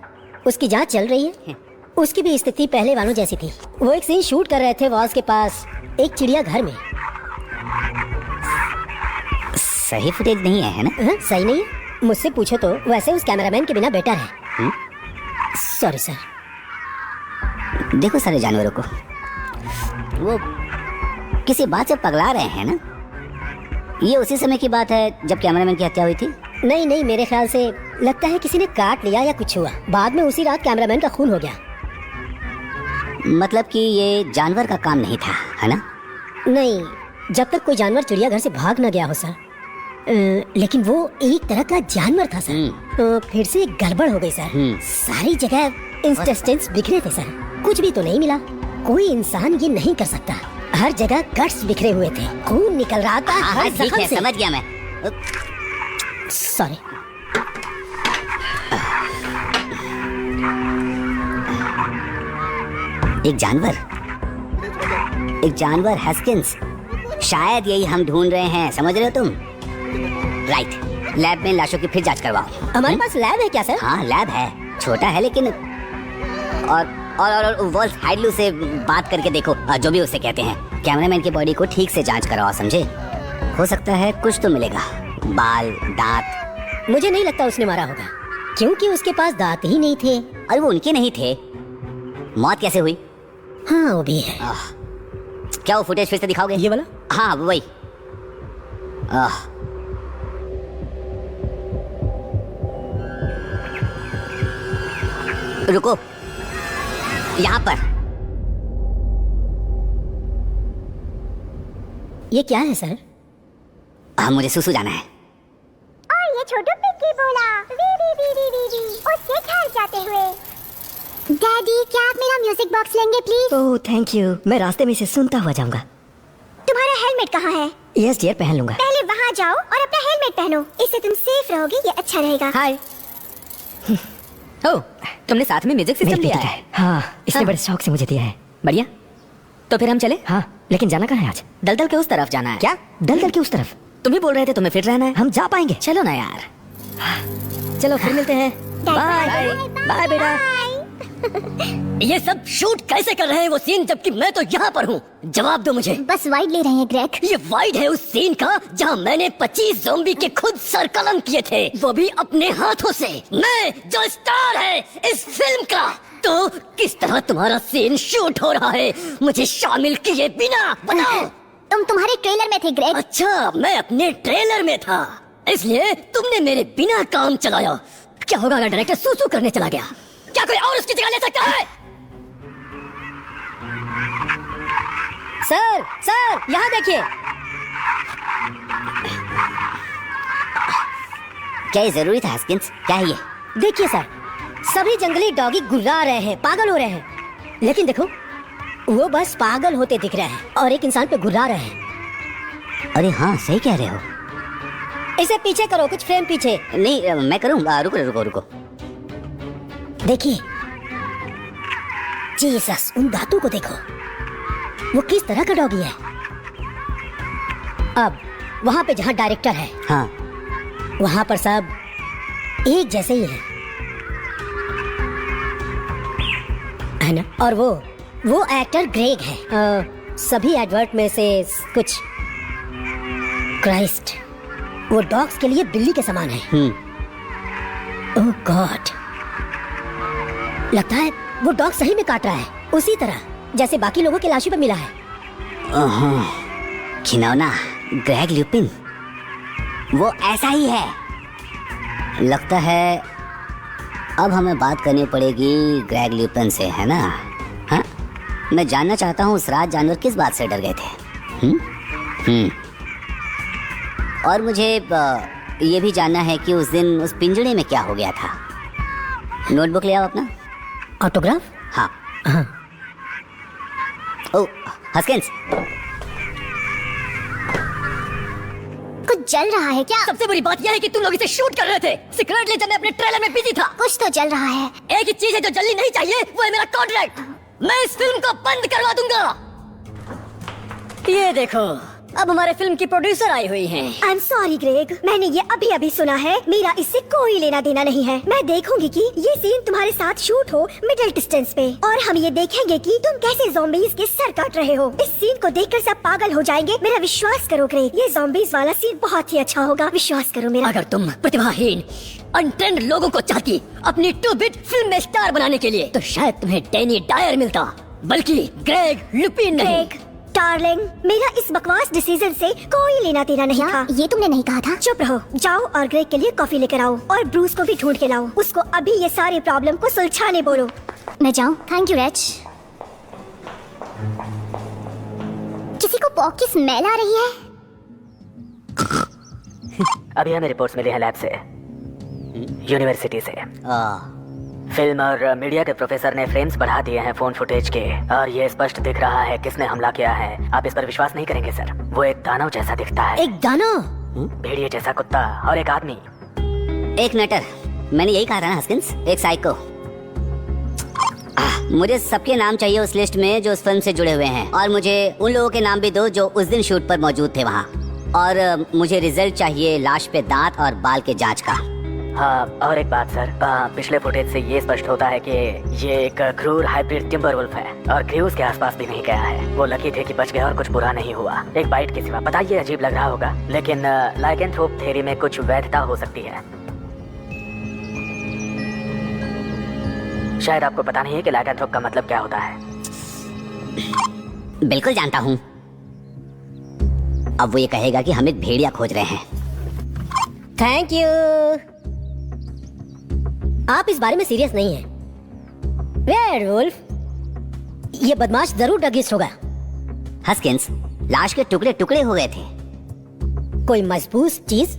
उसकी जांच चल रही है। उसकी भी स्थिति पहले वालों जैसी थी। वो एक सीन शूट कर रहे थे वॉल्स के पास एक चिड़ियाघर में। सही फुटेज नहीं है ना? सही नहीं है? मुझसे पूछो तो वैसे उस कैमरामैन के बिना बेटर है। Sorry sir. देखो सारे जानवरों को, वो किसी बात से पगला रहे हैं ना? ये उसी समय की बात है जब कैमरामैन की हत्या हुई थी? नहीं नहीं, मेरे ख्याल से लगता है किसी ने काट लिया या कुछ हुआ। बाद में उसी रात कैमरामैन का खून हो गया। मतलब कि ये जानवर का काम नहीं था, है ना? नहीं, जब तक कोई जानवर चिड़ियाघर से भाग न गया हो सर। लेकिन वो एक तरह का जानवर था सर। तो फिर से गड़बड़ हो गई सर। सारी जगह इंटेस्टाइन्स बिखरे थे सर। कुछ भी तो नहीं मिला। कोई इंसान ये नहीं कर सकता। हर जगह गट्स बिखरे हुए थे, खून निकल रहा था हर जख्म से। समझ गया मैं। सॉरी। एक जानवर हस्किंस, शायद यही हम ढूंढ रहे हैं। समझ रहे हो तुम? राइट। लैब में लाशों की फिर जांच करवाओ। हमारे पास लैब है क्या सर? हाँ, लैब है, छोटा है लेकिन। और वॉल्स हाइडलू से बात करके देखो, जो भी उसे कहते हैं। कैमरामैन की बॉडी को ठीक से जांच करवाओ, समझे? हो सकता है कुछ तो मिलेगा। बाल, दांत। मुझे नहीं लगता उसने मारा होगा, क्योंकि उसके पास दांत ही नहीं थे। और वो उनके नहीं थे। मौत कैसे हुई? हाँ, वो भी है। क्या वो फुटेज फिर से दिखाओगे? ये वाला? हाँ, वही। रुको, यहाँ पर। ये क्या है सर? मुझे सुसु जाना है। और ये छोटू पिग्गी बोला wee wee wee wee wee wee उसके घर जाते हुए। डैडी, क्या आप मेरा म्यूजिक बॉक्स लेंगे प्लीज? ओह थैंक यू, मैं रास्ते में इसे सुनता हुआ जाऊंगा। तुम्हारा हेलमेट कहाँ है? यस डियर, पहन लूंगा। पहले वहाँ जाओ और अपना हेलमेट पहनो, इससे तुम सेफ रहोगे, ये अच्छा रहेगा। हाय। ओ, तुमने साथ में म्यूजिक सिस्टम लिया है? हाँ, इसने हाँ। बड़े शौक से मुझे दिया है। बढ़िया। तो फिर हम चले? हाँ, लेकिन जाना कहाँ है आज? दलदल के उस तरफ जाना है। क्या? दलदल की उस तरफ? तुम ही बोल रहे थे तुम्हें फिट रहना है। हम जा पाएंगे? चलो ना यार। चलो फिर मिलते हैं। बाय बाय बेटा। ये सब शूट कैसे कर रहे हैं वो सीन, जबकि मैं तो यहाँ पर हूँ? जवाब दो मुझे। बस वाइड ले रहे हैं ग्रेग। ये वाइड है उस सीन का जहाँ मैंने 25 ज़ॉम्बी के खुद सर कलम किए थे, वो भी अपने हाथों से। मैं जो स्टार है इस फिल्म का। तो किस तरह तुम्हारा सीन शूट हो रहा है मुझे शामिल किए बिना? बताओ। तुम तुम्हारे ट्रेलर में थे ग्रेग। अच्छा, मैं अपने ट्रेलर में था, इसलिए तुमने मेरे बिना काम चलाया। क्या होगा अगर डायरेक्टर सूसू करने चला गया? क्या कोई और उसकी जगह ले सकता है? सर, सर, यहाँ देखिए। क्या ये जरूरी था हस्किंस? क्या है ये? देखिए सर, सभी जंगली डॉगी गुर्रा रहे हैं, पागल हो रहे हैं। लेकिन देखो, वो बस पागल होते दिख रहे हैं और एक इंसान पे गुर्रा रहे हैं। अरे हाँ, सही कह रहे हो। इसे पीछे करो, कुछ फ्रेम पीछे। नहीं, मैं करूँ। रुको रुको रुको। देखिए, जीसस, उन दांतों को देखो, वो किस तरह का डॉगी है। अब वहाँ पे जहाँ डायरेक्टर है, हाँ, वहाँ पर सब एक जैसे ही है ना? और वो एक्टर ग्रेग है। सभी एडवर्ट में से कुछ। क्राइस्ट, वो डॉग्स के लिए बिल्ली के समान है। ओह गॉड, लगता है वो डॉग सही में काट रहा है, उसी तरह जैसे बाकी लोगों की लाशों पे मिला है। खिलौना ग्रेग ल्यूपिन, वो ऐसा ही है। लगता है अब हमें बात करनी पड़ेगी ग्रेग ल्यूपिन से, है ना? हाँ, मैं जानना चाहता हूँ उस रात जानवर किस बात से डर गए थे। और मुझे ये भी जानना है कि उस दिन उस पिंजड़े में क्या हो गया था। नोटबुक ले आओ अपना। ऑटोग्राफ? हाँ। हाँ। ओ हस्किंस, कुछ जल रहा है क्या? सबसे बुरी बात यह है कि तुम लोग इसे शूट कर रहे थे। सीक्रेटली जब मैं अपने ट्रेलर में बिजी था। कुछ तो जल रहा है। एक ही चीज है जो जल्दी नहीं चाहिए, वो है मेरा कॉन्ट्रैक्ट। मैं इस फिल्म को बंद करवा दूंगा। ये देखो, अब हमारे फिल्म की प्रोड्यूसर आई हुई हैं। आई एम सॉरी ग्रेग, मैंने ये अभी अभी सुना है। मेरा इससे कोई लेना देना नहीं है। मैं देखूंगी कि ये सीन तुम्हारे साथ शूट हो मिडिल डिस्टेंस पे, और हम ये देखेंगे कि तुम कैसे ज़ॉम्बीज़ के सर काट रहे हो। इस सीन को देखकर सब पागल हो जाएंगे। मेरा विश्वास करो ग्रेग, ये ज़ॉम्बीज़ वाला सीन बहुत ही अच्छा होगा। विश्वास करो मेरा। अगर तुम प्रतिभाहीन अनट्रेंड लोगों को चाहती अपनी 2-बिट फिल्म में स्टार बनाने के लिए, तो शायद तुम्हें डैनी डायर मिलता, बल्कि ग्रेग ल्यूपिन नहीं। ग्रेग डार्लिंग, मेरा इस बकवास डिसीजन से कोई लेना देना नहीं था। ये तुमने नहीं कहा था। चुप रहो, जाओ और ग्रेग के लिए कॉफी लेकर आओ, और ब्रूस को भी ढूंढ के लाओ। उसको अभी ये सारे प्रॉब्लम को सुलझाने बोलो। मैं जाऊँ? Thank you reach. किसी को पॉक की स्मेल आ रही है। अभी हमें रिपोर्ट्स मिली हैं लैब से, यूनिवर्सिटी से। फिल्म और मीडिया के प्रोफेसर ने फ्रेम्स बढ़ा दिए हैं फोन फुटेज के, और ये स्पष्ट दिख रहा है किसने हमला किया है। आप इस पर विश्वास नहीं करेंगे सर। वो एक दानव जैसा दिखता है, एक दानव? भेड़िए जैसा कुत्ता और एक आदमी। एक नटर, मैंने यही कहा था ना हस्किंस, एक साइको। मुझे सबके नाम चाहिए उस लिस्ट में जो उस फिल्म से जुड़े हुए हैं, और मुझे उन लोगों के नाम भी दो जो उस दिन शूट पर मौजूद थे वहाँ। और मुझे रिजल्ट चाहिए लाश पे दांत और बाल के जांच का। हाँ, और एक बात सर, पिछले फुटेज से ये स्पष्ट होता है कि ये एक क्रूर हाइब्रिड टिम्बर वुल्फ है, और क्रूज के आसपास भी नहीं गया है। वो लकी थे कि बच गए और कुछ बुरा नहीं हुआ, एक बाइट के सिवा। पता ये अजीब लग रहा होगा, लेकिन लाइकेंथ्रोप थ्योरी में कुछ वैधता हो सकती है। शायद आपको पता नहीं है कि लाइकेंथ्रोप का मतलब क्या होता है। बिल्कुल जानता हूँ। अब वो ये कहेगा कि हम एक भेड़िया खोज रहे हैं। Thank you. आप इस बारे में सीरियस नहीं हैं। वेयरवुल्फ, ये बदमाश जरूर ड्रगिस्ट होगा। हस्किंस, लाश के टुकड़े टुकड़े हो गए थे। कोई मजबूत चीज?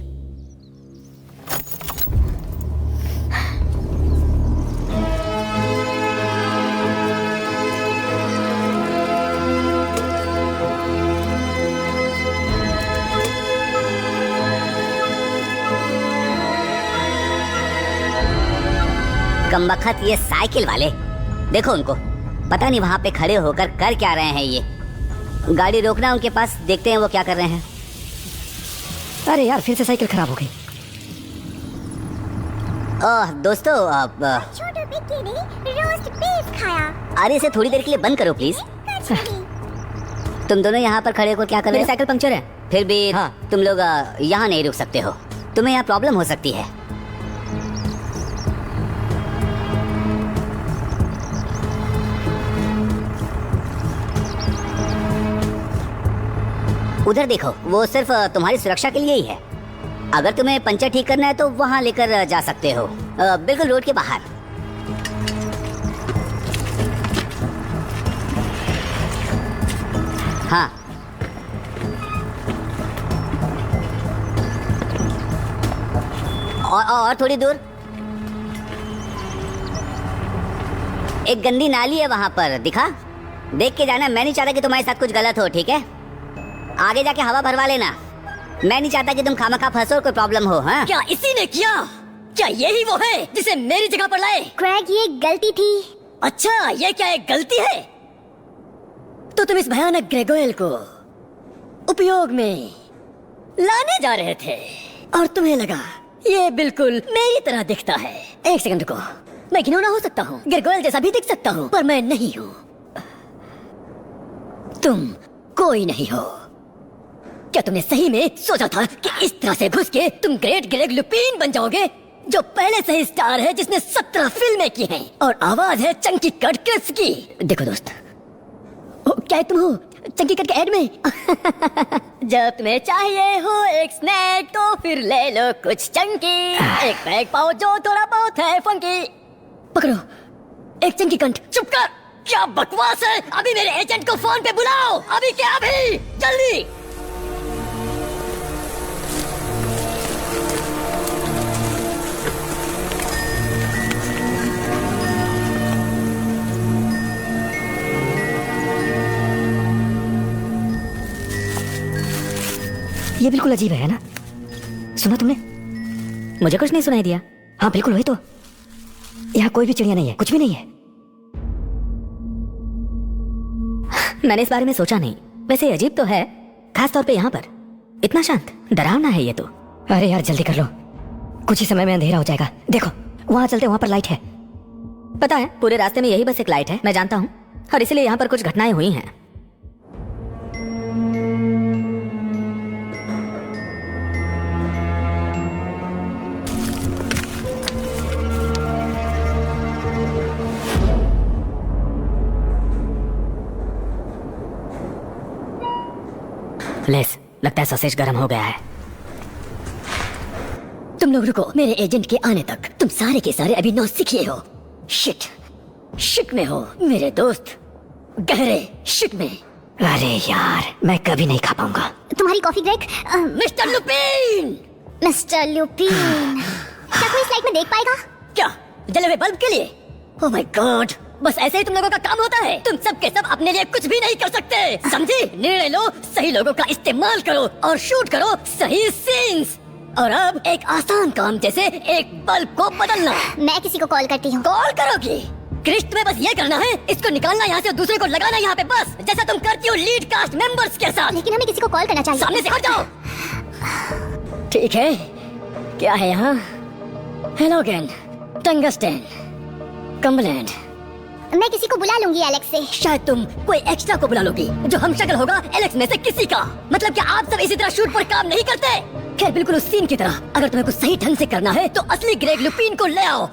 कमबख्त ये साइकिल वाले, देखो उनको, पता नहीं वहाँ पे खड़े होकर कर क्या रहे हैं ये। गाड़ी रोकना उनके पास, देखते हैं वो क्या कर रहे हैं। अरे यार फिर से साइकिल खराब हो गई। ओह दोस्तों, अब छोटू बिक्की ने रोस्ट बीफ खाया। अरे इसे थोड़ी देर के लिए बंद करो प्लीज। तुम दोनों यहाँ पर खड़े होकर क्या कर रहे मेरी हो? साइकिल पंक्चर है। फिर भी हाँ। तुम लोग यहाँ नहीं रुक सकते हो, तुम्हें यहाँ प्रॉब्लम हो सकती है। उधर देखो, वो सिर्फ तुम्हारी सुरक्षा के लिए ही है। अगर तुम्हें पंचर ठीक करना है तो वहाँ लेकर जा सकते हो, बिल्कुल रोड के बाहर। हाँ, और थोड़ी दूर एक गंदी नाली है वहां पर, दिखा? देख के जाना, मैं नहीं चाहता कि तुम्हारे साथ कुछ गलत हो, ठीक है? आगे जाके हवा भरवा लेना, मैं नहीं चाहता कि तुम खामखा फंसो और कोई प्रॉब्लम हो। हाँ, क्या इसी ने किया? क्या यही वो है जिसे मेरी जगह पर लाए? ग्रेग, ये गलती थी। अच्छा, ये क्या एक गलती है? तो तुम इस भयानक ग्रेगोयल को उपयोग में लाने जा रहे थे और तुम्हें लगा ये बिल्कुल मेरी तरह दिखता है। एक सेकंड रुको, मैं घिनौना हो सकता हूँ, ग्रेगोयल जैसा भी दिख सकता हूँ, पर मैं नहीं हूँ। तुम कोई नहीं हो। क्या तुमने सही में सोचा था कि इस तरह से घुस के तुम ग्रेट ग्रेग लुपीन बन जाओगे, जो पहले से ही स्टार है, जिसने 17 फिल्में की हैं और आवाज है चंकी कट क्रिप्स की? देखो दोस्त, क्या तुम हो चंकी कट के एड में? जब तुम्हें चाहिए हो एक स्नैक तो फिर ले लो कुछ चंकी, एक बैग पाओ जो थोड़ा बहुत है फंकी। पकड़ो एक चंकी कंठ। चुप कर, क्या बकवास है? अभी मेरे एजेंट को फोन पे बुलाओ, अभी क्या, अभी जल्दी। ये बिल्कुल अजीब है ना? सुना तुमने? मुझे कुछ नहीं सुनाई दिया। हाँ बिल्कुल वही तो। यहाँ कोई भी चिड़िया नहीं है, कुछ भी नहीं है। मैंने इस बारे में सोचा नहीं। वैसे अजीब तो है, खास तौर पे यहाँ पर इतना शांत, डरावना है ये तो। अरे यार जल्दी कर लो, कुछ ही समय में अंधेरा हो जाएगा। देखो वहाँ चलते, वहाँ पर लाइट है। पता है पूरे रास्ते में यही बस एक लाइट है, मैं जानता हूँ, और इसलिए यहाँ पर कुछ घटनाएं हुई हैं। लेस, लगता है सॉसेज गर्म हो गया है। तुम लोग रुको, मेरे एजेंट के आने तक तुम सारे के सारे अभी नौसिखिए हो। शिट में हो मेरे दोस्त, गहरे शिट में। अरे यार मैं कभी नहीं खा पाऊंगा। तुम्हारी coffee Greg. Mister Lupin, mister Lupin, क्या कोई इस लाइट में देख पाएगा? क्या जले हुए बल्ब के लिए? ओह माय गॉड, बस ऐसे ही तुम लोगों का काम होता है। तुम सब के सब अपने लिए कुछ भी नहीं कर सकते, समझी? निर्णय लो, सही लोगों का इस्तेमाल करो और शूट करो सही सीन्स। और अब एक आसान काम जैसे एक बल्ब को बदलना। मैं किसी को कॉल करती हूँ। कॉल करोगी? क्रिस्ट, में बस ये करना है, इसको निकालना यहाँ से और दूसरे को लगाना यहाँ पे, बस जैसा तुम करती हो लीड कास्ट मेंबर्स के साथ। लेकिन हमें किसी को कॉल करना चाहिए। सामने से हट जाओ। ठीक है, क्या है यहाँ? हेलोगेन, टंगस्टन, कम्बलैंड। मैं किसी को बुला लूंगी एलेक्स से। शायद तुम कोई एक्स्ट्रा को बुला लोगी जो हम शक्ल होगा एलेक्स में से किसी का। मतलब क्या आप सब इसी तरह शूट पर काम नहीं करते? खैर बिल्कुल उस सीन की तरह। अगर तुम्हें कुछ सही ढंग से करना है तो असली ग्रेग लुपीन को ले आओ।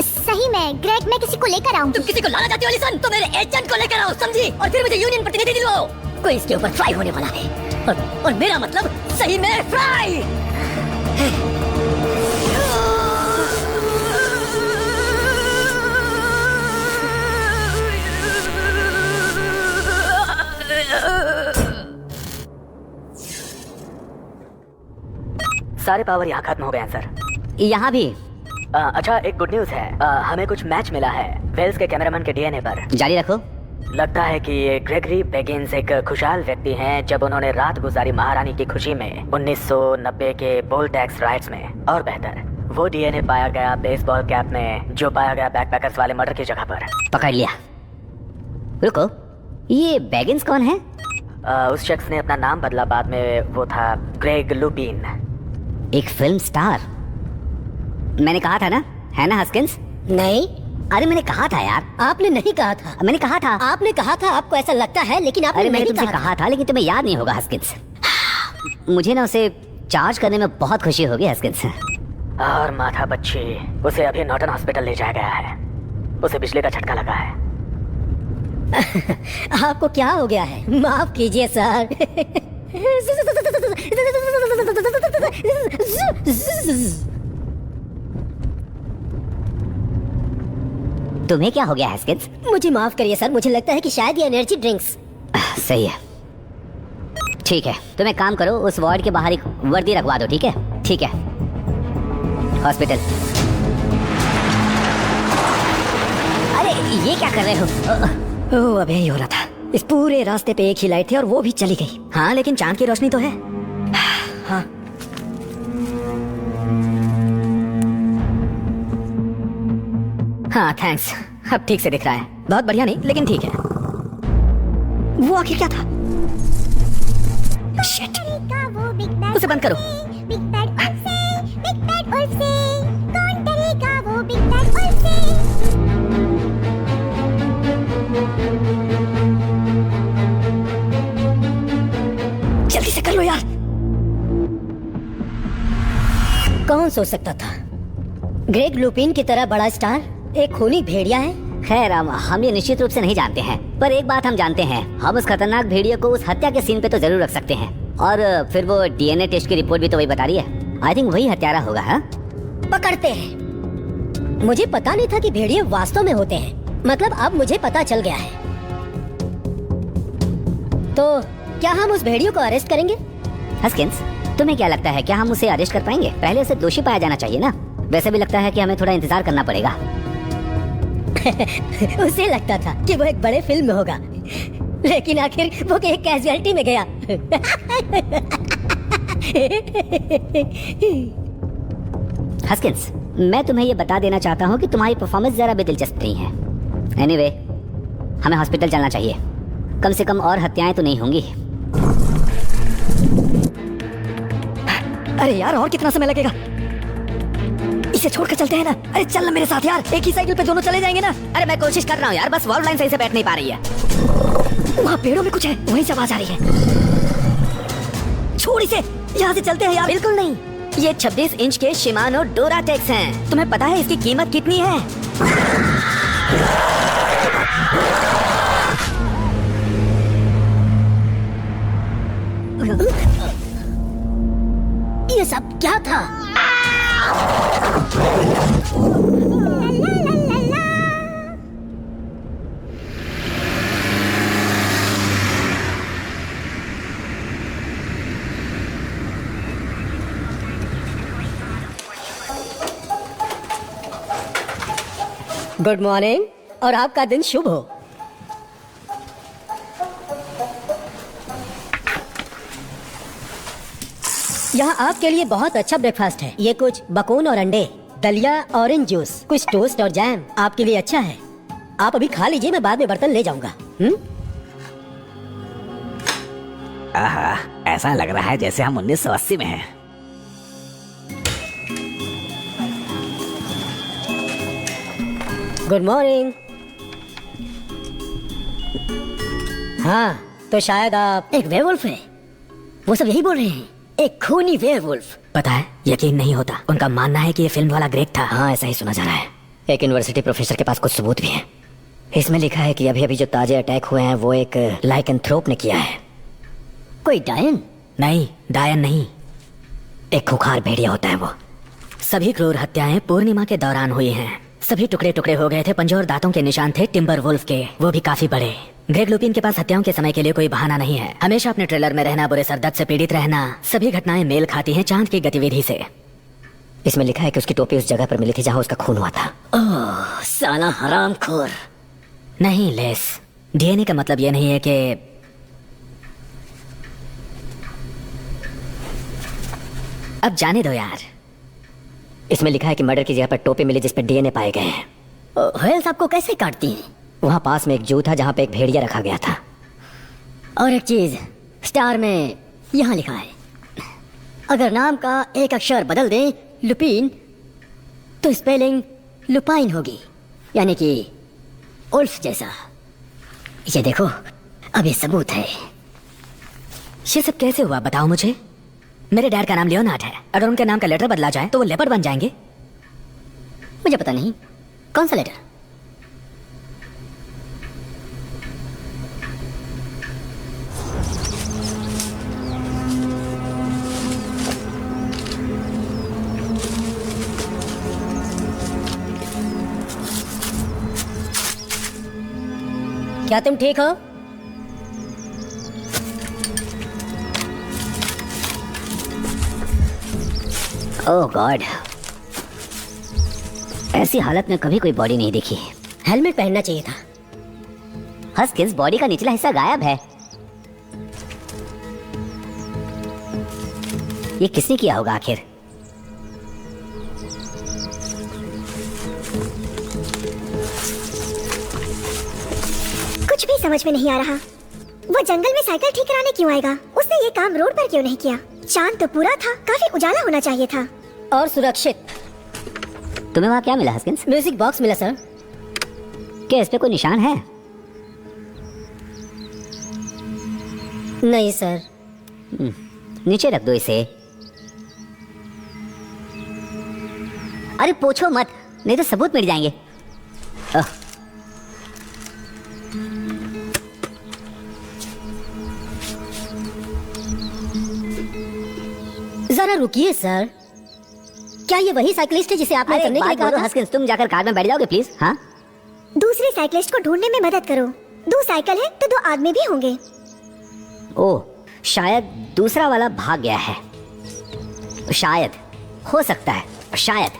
सही में ग्रेग, मैं किसी को लेकर आऊंगी। तुम किसी को लाना चाहती हो लिसन, तो मेरे एजेंट को लेकर आओ, समझी? और फिर मुझे यूनियन प्रतिनिधि दिलवाओ। कोई इसके ऊपर फ्राई होने वाला है, और मेरा मतलब सही में फ्राई। सारे पावर यहाँ खत्म हो गए हैं सर। यहाँ भी। अच्छा एक गुड न्यूज है, हमें कुछ मैच मिला है वेल्स के कैमरामैन के डीएनए पर। जारी रखो। लगता है कि ये ग्रेगरी बेगिंस एक खुशहाल व्यक्ति हैं जब उन्होंने रात गुजारी महारानी की खुशी में 1990 के पोल टैक्स राइट्स में। और बेहतर, वो डीएनए पाया गया बेसबॉल कैप में जो पाया गया बैकपैकर्स वाले मर्डर की जगह पर। पकड़ लिया। रुको, ये बैगिंस कौन है? उस शख्स ने अपना नाम बदला, बाद में वो था ग्रेग लुपिन। एक फिल्म स्टार। मैंने कहा था ना, है ना हस्किंस? नहीं, अरे मैंने कहा था यार। आपने नहीं कहा था। मैंने कहा था। आपने कहा था आपको ऐसा लगता है, लेकिन आपने अरे मैंने नहीं तुमसे कहा था, लेकिन तुम्हें याद नहीं होगा हस्किंस। मुझे ना उसे चार्ज करने में बहुत खुशी होगी हस्किंस। और माथा बच्ची, उसे अभी नॉर्टन हॉस्पिटल ले जाया गया है। उसे बिजली का झटका लगा है। आपको क्या हो गया है? माफ कीजिए सर। तुम्हें क्या हो गया हस्किंस? मुझे माफ करिए सर, मुझे लगता है कि शायद ये एनर्जी ड्रिंक्स। सही है, ठीक है। तुम एक काम करो, उस वार्ड के बाहर एक वर्दी रखवा दो, ठीक है? ठीक है। हॉस्पिटल। अरे ये क्या कर रहे हो? ओह, अबे यही हो रहा था। इस पूरे रास्ते पे एक ही लाइट थी और वो भी चली गई। हाँ, लेकिन चांद की रोशनी तो है। हाँ, हाँ थैंक्स, अब ठीक से दिख रहा है। बहुत बढ़िया नहीं, लेकिन ठीक है। वो आखिर क्या था? शिट, उसे बंद करो। जल्दी से कर लो यार। कौन सोच सकता था ग्रेग लुपिन की तरह बड़ा स्टार एक खूनी भेड़िया है? खैर हम ये निश्चित रूप से नहीं जानते हैं, पर एक बात हम जानते हैं, हम उस खतरनाक भेड़िए को उस हत्या के सीन पे तो जरूर रख सकते हैं। और फिर वो डीएनए टेस्ट की रिपोर्ट भी तो वही बता रही है। आई थिंक वही हत्यारा होगा। हाँ, पकड़ते हैं। मुझे पता नहीं था कि भेड़िए वास्तव में होते हैं। मतलब अब मुझे पता चल गया है। तो क्या हम उस भेड़ियों को अरेस्ट करेंगे? हस्किंस, तुम्हें क्या लगता है, क्या हम उसे अरेस्ट कर पाएंगे? पहले उसे दोषी पाया जाना चाहिए ना। वैसे भी लगता है कि हमें थोड़ा इंतजार करना पड़ेगा। उसे लगता था कि वो एक बड़े फिल्म में होगा, लेकिन आखिर वो एक कैजुअलिटी में गया। हस्किंस, मैं तुम्हें ये बता देना चाहता हूँ कि तुम्हारी परफॉर्मेंस जरा भी दिलचस्प नहीं है। एनीवे, हमें हॉस्पिटल चलना चाहिए। कम से कम और हत्याएं तो नहीं होंगी। अरे यार, और कितना समय लगेगा? इसे छोड़कर चलते हैं ना। अरे चल ना मेरे साथ यार, एक ही साइकिल पे दोनों चले जाएंगे ना। अरे मैं कोशिश कर रहा हूँ यार, बस वॉल्व लाइन सही से बैठ नहीं पा रही है। वहाँ पेड़ों में कुछ है, वहीं से आवाज आ रही है। छोड़ इसे, यहाँ से चलते हैं यार। बिल्कुल नहीं, ये 26 इंच के शिमानो डोराटेक्स हैं। तुम्हें पता है इसकी कीमत कितनी है? ये सब क्या था? गुड मॉर्निंग, और आपका दिन शुभ हो। यहाँ आपके लिए बहुत अच्छा ब्रेकफास्ट है। ये कुछ बकोन और अंडे, दलिया, ऑरेंज जूस, कुछ टोस्ट और जैम आपके लिए अच्छा है। आप अभी खा लीजिए, मैं बाद में बर्तन ले जाऊंगा। आहा, ऐसा लग रहा है जैसे हम 1980 में हैं। Good morning. हाँ, तो शायद आप एक वेयरवुल्फ हैं। वो सब यही बोल रहे हैं, एक खूनी वेयरवुल्फ। पता है, यकीन नहीं होता। उनका मानना है कि ये फिल्म वाला ग्रेग था। हाँ, ऐसा ही सुना जा रहा है। एक यूनिवर्सिटी प्रोफेसर के पास कुछ सबूत भी हैं। इसमें लिखा है कि अभी अभी जो ताजे अटैक हुए हैं वो एक लाइकेंथ्रोप ने किया है। कोई डायन? नहीं, डायन नहीं, एक खूंखार भेड़िया होता है वो। सभी क्रूर हत्याएं पूर्णिमा के दौरान हुई हैं। सभी टुकड़े टुकड़े हो गए थे। पंजों और दांतों के निशान थे टिम्बर वुल्फ के, वो भी काफी बड़े। ग्रेग लुपिन के पास हत्याओं के समय के लिए कोई बहाना नहीं है। हमेशा अपने ट्रेलर में रहना, बुरे सरदर्द से पीड़ित रहना, सभी घटनाएं मेल खाती हैं चांद की गतिविधि से। इसमें लिखा है कि उसकी टोपी उस जगह पर मिली थी जहां उसका खून हुआ था। ओह, साला हरामखोर। नहीं लेस, डीएनए का मतलब ये नहीं है कि अब जाने दो यार। इसमें लिखा है कि मर्डर की जगह पर टोपे मिले जिस पर डीएनए पाए गए हैं। हेल्थ आपको कैसे काटती है? वहाँ पास में एक जू था जहाँ पे एक भेड़िया रखा गया था। और एक चीज, स्टार में यहाँ लिखा है, अगर नाम का एक अक्षर बदल दें लुपीन, तो स्पेलिंग लुपाइन होगी, यानी कि उल्फ जैसा। ये देखो, अब ये सबूत है। ये सब कैसे हुआ बताओ मुझे। मेरे डैड का नाम लियोनार्ड है, अगर उनके नाम का लेटर बदला जाए तो वो लेपर्ड बन जाएंगे। मुझे पता नहीं कौन सा लेटर। क्या तुम ठीक हो? ओह गॉड, ऐसी हालत में कभी कोई बॉडी नहीं देखी। हेलमेट पहनना चाहिए था। हस्किंस, बॉडी का निचला हिस्सा गायब है। ये किसने किया होगा आखिर? कुछ भी समझ में नहीं आ रहा। वो जंगल में साइकिल ठीक कराने क्यों आएगा? उसने ये काम रोड पर क्यों नहीं किया? चांद तो पूरा था, काफी उजाला होना चाहिए था। और सुरक्षित। तुम्हें वहाँ क्या मिला हस्किंस? म्यूजिक बॉक्स मिला सर। क्या इस पे कोई निशान है? नहीं सर। नीचे रख दो इसे। अरे पूछो मत, नहीं तो सबूत मिट जाएंगे। जरा रुकिए सर, क्या ये वही साइकिलिस्ट है जिसे आपने अरे करने के लिए बात कहा बोलो था? हस्किंस, तुम जाकर कार में बैठ जाओगे प्लीज। हाँ, दूसरे साइकिलिस्ट को ढूंढने में मदद करो। 2 साइकिल है तो 2 आदमी भी होंगे। ओह, शायद दूसरा वाला भाग गया है। शायद, हो सकता है, शायद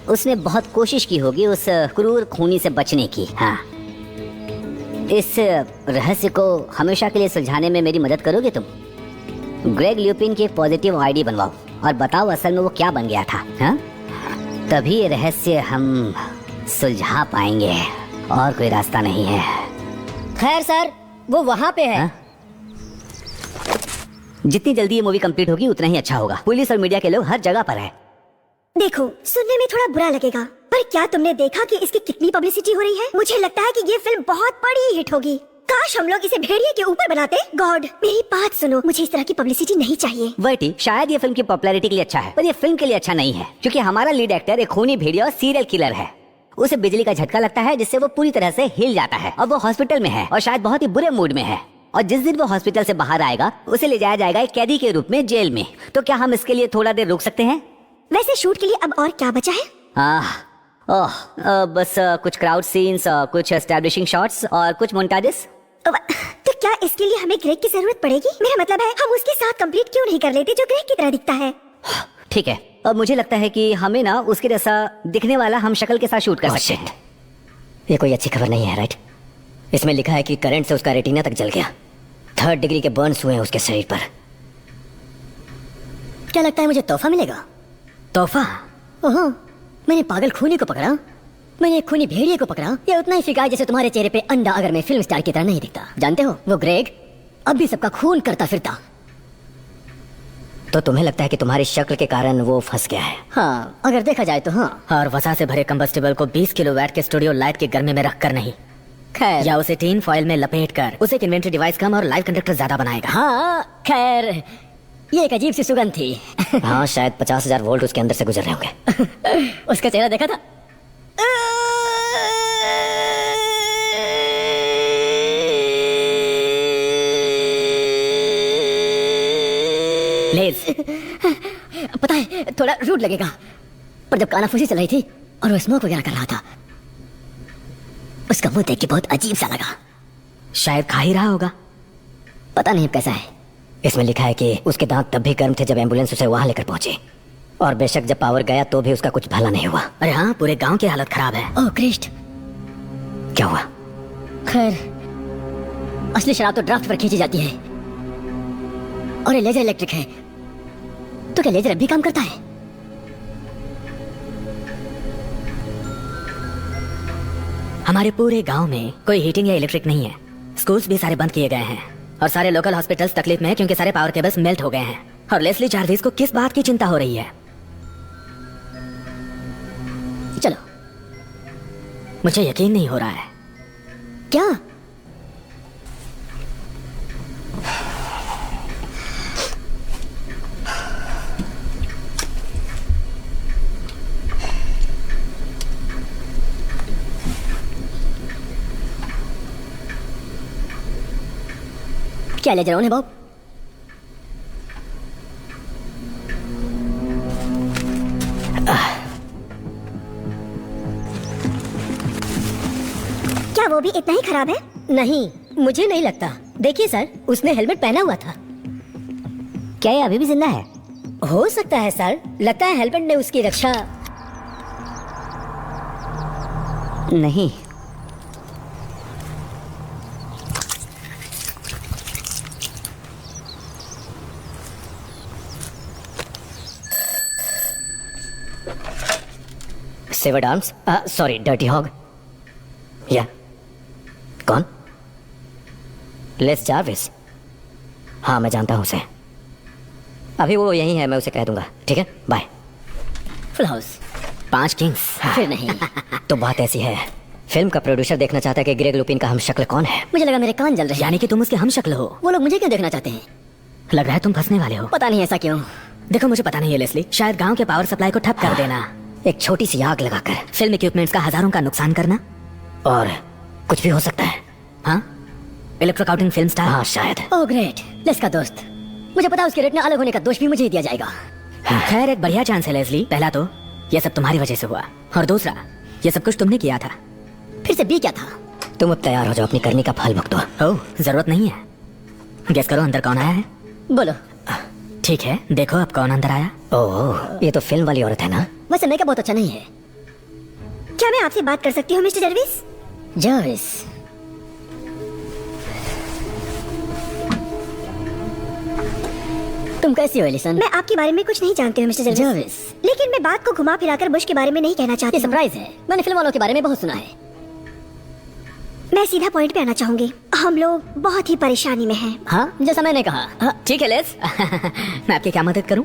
उसने बहुत कोशिश की होगी उस क्रूर खूनी से बचने की। हाँ, इस रहस्य को हमेशा के लिए सुलझाने में मेरी मदद करोगे तुम? ग्रेग ल्यूपिन की पॉजिटिव आईडी बनवाओ और बताओ असल में वो क्या बन गया था। हाँ? तभी ये रहस्य हम सुलझा पाएंगे, और कोई रास्ता नहीं है। खैर सर, वो वहाँ पे है। हाँ? जितनी जल्दी ये मूवी कंप्लीट होगी उतना ही अच्छा होगा। पुलिस और मीडिया के लोग हर जगह पर है। देखो, सुनने में थोड़ा बुरा लगेगा, पर क्या तुमने देखा कि इसकी कितनी पब्लिसिटी हो रही है? मुझे लगता है कि ये फिल्म बहुत बड़ी हिट होगी। काश हम लोग इसे भेड़िए के ऊपर बनाते। गॉड, मेरी बात सुनो, मुझे इस तरह की पब्लिसिटी नहीं चाहिए। वर्टी, शायद ये फिल्म की पॉपुलैरिटी के लिए अच्छा है, पर ये फिल्म के लिए अच्छा नहीं है, क्योंकि हमारा लीड एक्टर एक खूनी भेड़िया और सीरियल किलर है। उसे बिजली का झटका लगता है जिससे वो पूरी तरह से हिल जाता है। अब वो हॉस्पिटल में है और शायद बहुत ही बुरे मूड में है, और जिस दिन वो हॉस्पिटल से बाहर आएगा उसे ले जाया जाएगा एक कैदी के रूप में जेल में। तो क्या हम इसके लिए थोड़ा देर रुक सकते हैं? वैसे शूट के लिए अब और क्या बचा है? बस कुछ क्राउड सीन्स, कुछ एस्टैब्लिशिंग शॉट्स और कुछ मोन्टाजेस। तो क्या इसके लिए हमें ग्रेग की जरूरत पड़ेगी? मेरा मतलब है, हम उसके साथ कंप्लीट क्यों नहीं कर लेते जो ग्रेग की तरह दिखता है? ठीक है, अब मुझे लगता है कि हमें ना उसके जैसा दिखने वाला हम शक्ल के साथ शूट कर सकते हैं। ये कोई अच्छी खबर नहीं है, राइट? इसमें लिखा है कि करंट से उसका रेटिना तक जल गया। 3rd डिग्री के बर्न्स हुए हैं उसके शरीर पर। क्या लगता है मुझे तोहफा मिलेगा? तोहफा? ओहो, मैंने पागल खूनी को पकड़ा, मैंने एक खूनी भेड़िए को पकड़ा। ये उतना ही फिका है जैसे तुम्हारे चेहरे पे अंडा अगर मैं फिल्म स्टार की तरह नहीं दिखता। जानते हो, वो ग्रेग अब भी सबका खून करता फिरता। तो तुम्हें लगता है कि तुम्हारी शक्ल के कारण वो फंस गया है? हाँ, अगर देखा जाए तो हाँ। और वसा से भरे कंबस्टिबल को 20 किलोवाट के स्टूडियो लाइट के गर्मी में रखकर नहीं, खैर, या उसे टीन फॉइल में लपेट कर उसे एक इन्वेंटरी डिवाइस कम और लाइव कंडक्टर ज्यादा बनाएगा। हाँ, खैर, ये एक अजीब सी सुगंध थी। हाँ, शायद 50,000 वोल्ट उसके अंदर से गुजर रहे होंगे। उसका चेहरा देखा था? लेज, पता है, थोड़ा रूड लगेगा, पर जब कानाफूसी चल रही थी और वो स्मोक वगैरह कर रहा था, उसका मुंह देख के बहुत अजीब सा लगा। शायद खा ही रहा होगा। पता नहीं कैसा है। इसमें लिखा है कि उसके दांत तब भी गर्म थे जब एम्बुलेंस उसे वहां लेकर पहुंची, और बेशक जब पावर गया तो भी उसका कुछ भला नहीं हुआ। अरे हाँ, पूरे गांव की हालत खराब है। ओह क्रिस्ट, क्या हुआ? खैर, असली शराब तो ड्राफ्ट पर खींची जाती है, और ये लेजर इलेक्ट्रिक है, तो क्या लेजर अब भी काम करता है? हमारे पूरे गांव में कोई हीटिंग या इलेक्ट्रिक नहीं है। स्कूल्स भी सारे बंद किए गए हैं और सारे लोकल हॉस्पिटल्स तकलीफ में हैं क्योंकि सारे पावर केबल्स मेल्ट हो गए हैं। और लेस्ली चार्विस को किस बात की चिंता हो रही है? चलो। मुझे यकीन नहीं हो रहा है। क्या? क्या ले जा रहा हूं बॉब? क्या वो भी इतना ही खराब है? नहीं, मुझे नहीं लगता। देखिए सर, उसने हेलमेट पहना हुआ था। क्या ये अभी भी जिंदा है? हो सकता है सर, लगता है हेलमेट ने उसकी रक्षा। नहीं, severed arms, sorry dirty hog. या कौन? लेस चार्विस? हाँ मैं जानता हूँ उसे। अभी वो यही है, मैं उसे कह दूंगा। ठीक है, बाय। Full house. 5 किंग्स? फिर नहीं। तो बात ऐसी है, फिल्म का प्रोड्यूसर देखना चाहता है कि ग्रेग लुपिन का हम शक्ल कौन है। मुझे लगा मेरे कान जल रहे हैं। यानी कि तुम उसके हम शक्ल हो। वो लोग मुझे क्यों देखना चाहते हैं? लग रहा है तुम फंसने वाले हो। पता नहीं ऐसा क्यों। देखो मुझे पता नहीं है लेस्ली, शायद गांव के पावर सप्लाई को ठप कर देना, एक छोटी सी आग लगाकर फिल्म इक्विपमेंट्स का हजारों का नुकसान करना, और कुछ भी हो सकता है। हाँ, इलेक्ट्रोकाउटिंग फिल्म स्टार। हाँ शायद। ओह ग्रेट, लेस का दोस्त। मुझे पता उसके रेट में अलग होने का दोष भी मुझे ही दिया जाएगा। खैर एक बढ़िया चांस है लेस्ली। पहला तो ये सब तुम्हारी वजह से हुआ, और दूसरा ये सब कुछ तुमने किया था। फिर से बी क्या था? तुम अब तैयार हो जाओ, अपनी करनी का फल भुगतो। ओह जरूरत नहीं है। गेस करो अंदर कौन आया है? बोलो। ठीक है, देखो अब कौन अंदर आया। ओह, ये तो फिल्म वाली औरत है ना? वैसे मेकअप बहुत अच्छा नहीं है। क्या मैं आपसे बात कर सकती हूँ मिस्टर जर्विस? जर्विस। तुम कैसी हो एलिसन? मैं आपके बारे में कुछ नहीं जानती हूँ मिस्टर जर्विस। जर्विस। लेकिन मैं बात को घुमा फिराकर बुश के बारे में नहीं कहना चाहती ये हूँ। सरप्राइज है। मैंने फिल्म वालों के बारे में बहुत सुना है। मैं सीधा पॉइंट पे आना चाहूंगी। हम लोग बहुत ही परेशानी में हैं। हाँ, जैसा मैंने कहा। ठीक है लेस। मैं आपकी क्या मदद करूं?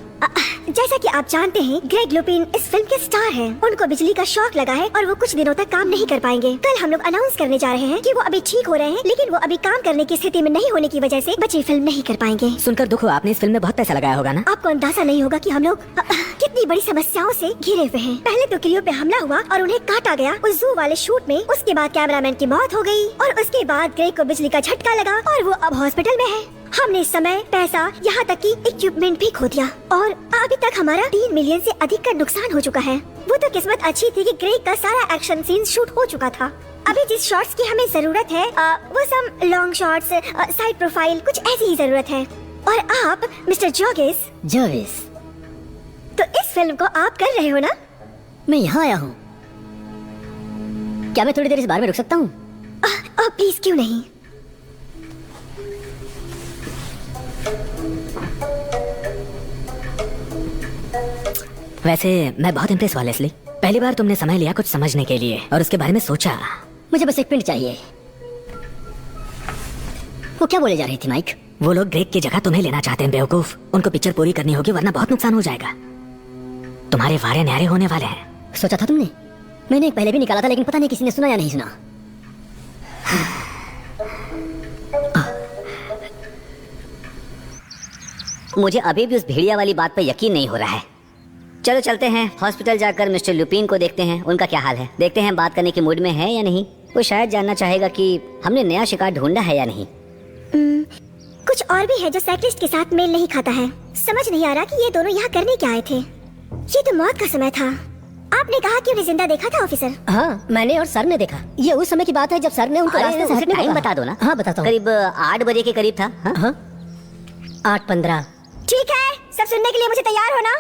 जैसा कि आप जानते हैं, ग्रेग लुपिन इस फिल्म के स्टार हैं। उनको बिजली का शॉक लगा है और वो कुछ दिनों तक काम नहीं कर पाएंगे। कल हम लोग अनाउंस करने जा रहे हैं कि वो अभी ठीक हो रहे हैं, लेकिन वो अभी काम करने की स्थिति में नहीं होने की वजह से बची फिल्म नहीं कर पाएंगे। सुनकर दुख हुआ, आपने इस फिल्म में बहुत पैसा लगाया होगा ना? आपको अंदाजा नहीं होगा कि हम लोग कितनी बड़ी समस्याओं से घिरे हुए हैं। पहले तो क्लियो पे हमला हुआ और उन्हें काटा गया उस जू वाले शूट में। उसके बाद कैमरामैन की मौत हो गई और उसके बाद ग्रेग को बिजली का झटका लगा और वो अब हॉस्पिटल में है। हमने समय, पैसा, यहाँ तक कि इक्विपमेंट भी खो दिया और अभी तक हमारा 3 मिलियन से अधिक का नुकसान हो चुका है। वो तो किस्मत अच्छी थी कि ग्रेग का सारा एक्शन सीन शूट हो चुका था। अभी जिस शॉट्स की हमें जरूरत है वो सब लॉन्ग शॉट्स, साइड प्रोफाइल, कुछ ऐसी ही जरूरत है। और आप मिस्टर जर्विस, तो इस फिल्म को आप कर रहे हो ना? मैं यहाँ आया हूँ। क्या मैं थोड़ी देर इस बार में रुक सकता हूँ? प्लीज, क्यों नहीं? वैसे मैं बहुत इम्प्रेस हुआ लेस्ली। पहली बार तुमने समय लिया कुछ समझने के लिए और उसके बारे में सोचा। मुझे बस एक पिंड चाहिए। वो क्या बोले जा रही थी माइक? वो लोग ग्रेग की जगह तुम्हें लेना चाहते हैं बेवकूफ। उनको पिक्चर पूरी करनी होगी वरना बहुत नुकसान हो जाएगा। तुम्हारे वारे न्यारे होने वाले हैं। सोचा था तुमने? मैंने एक पहले भी निकाला था, लेकिन पता नहीं किसी ने सुना या नहीं सुना। मुझे अभी भी उस भेड़िया वाली बात पर यकीन नहीं हो रहा है। चलो चलते हैं हॉस्पिटल, जाकर मिस्टर लुपिन को देखते हैं उनका क्या हाल है। देखते हैं बात करने के मूड में है या नहीं। वो शायद जानना चाहेगा कि हमने नया शिकार ढूंढा है या नहीं। कुछ और भी है जो साइक्लिस्ट के साथ मेल नहीं खाता है। समझ नहीं आ रहा कि ये दोनों यहाँ करने क्या आए थे। ये तो मौत का समय था। आपने कहा कि उन्हें जिंदा देखा था ऑफिसर? हाँ, मैंने और सर ने देखा। ये उस समय की बात है जब सर ने उनको रास्ते से हटने को टाइम कहा। बता दो ना। हाँ बताता हूँ। करीब 8 बजे के करीब था। हाँ? 8:15। ठीक है, सब सुनने के लिए मुझे तैयार हो ना?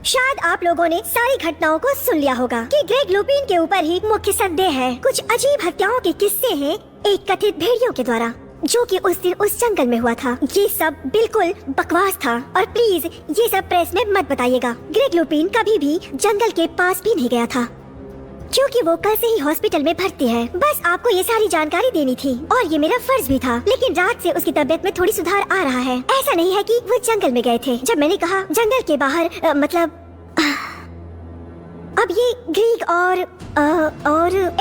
शायद आप लोगों ने सारी घटनाओं को सुन लिया होगा कि ग्रेग लुपिन के ऊपर ही मुख्य संदेह है। कुछ अजीब हत्याओं के किस्से हैं एक कथित भेड़ियों के द्वारा, जो कि उस दिन उस जंगल में हुआ था। ये सब बिल्कुल बकवास था और प्लीज ये सब प्रेस में मत बताइएगा। ग्रेग लुपिन कभी भी जंगल के पास भी नहीं गया था। क्योंकि वो कल से ही हॉस्पिटल में भर्ती है। बस आपको ये सारी जानकारी देनी थी और ये मेरा फर्ज भी था। लेकिन रात से उसकी तबीयत में थोड़ी सुधार आ रहा है। ऐसा नहीं है कि वो जंगल में गए थे। जब मैंने कहा जंगल के बाहर मतलब अब ये ग्रीक और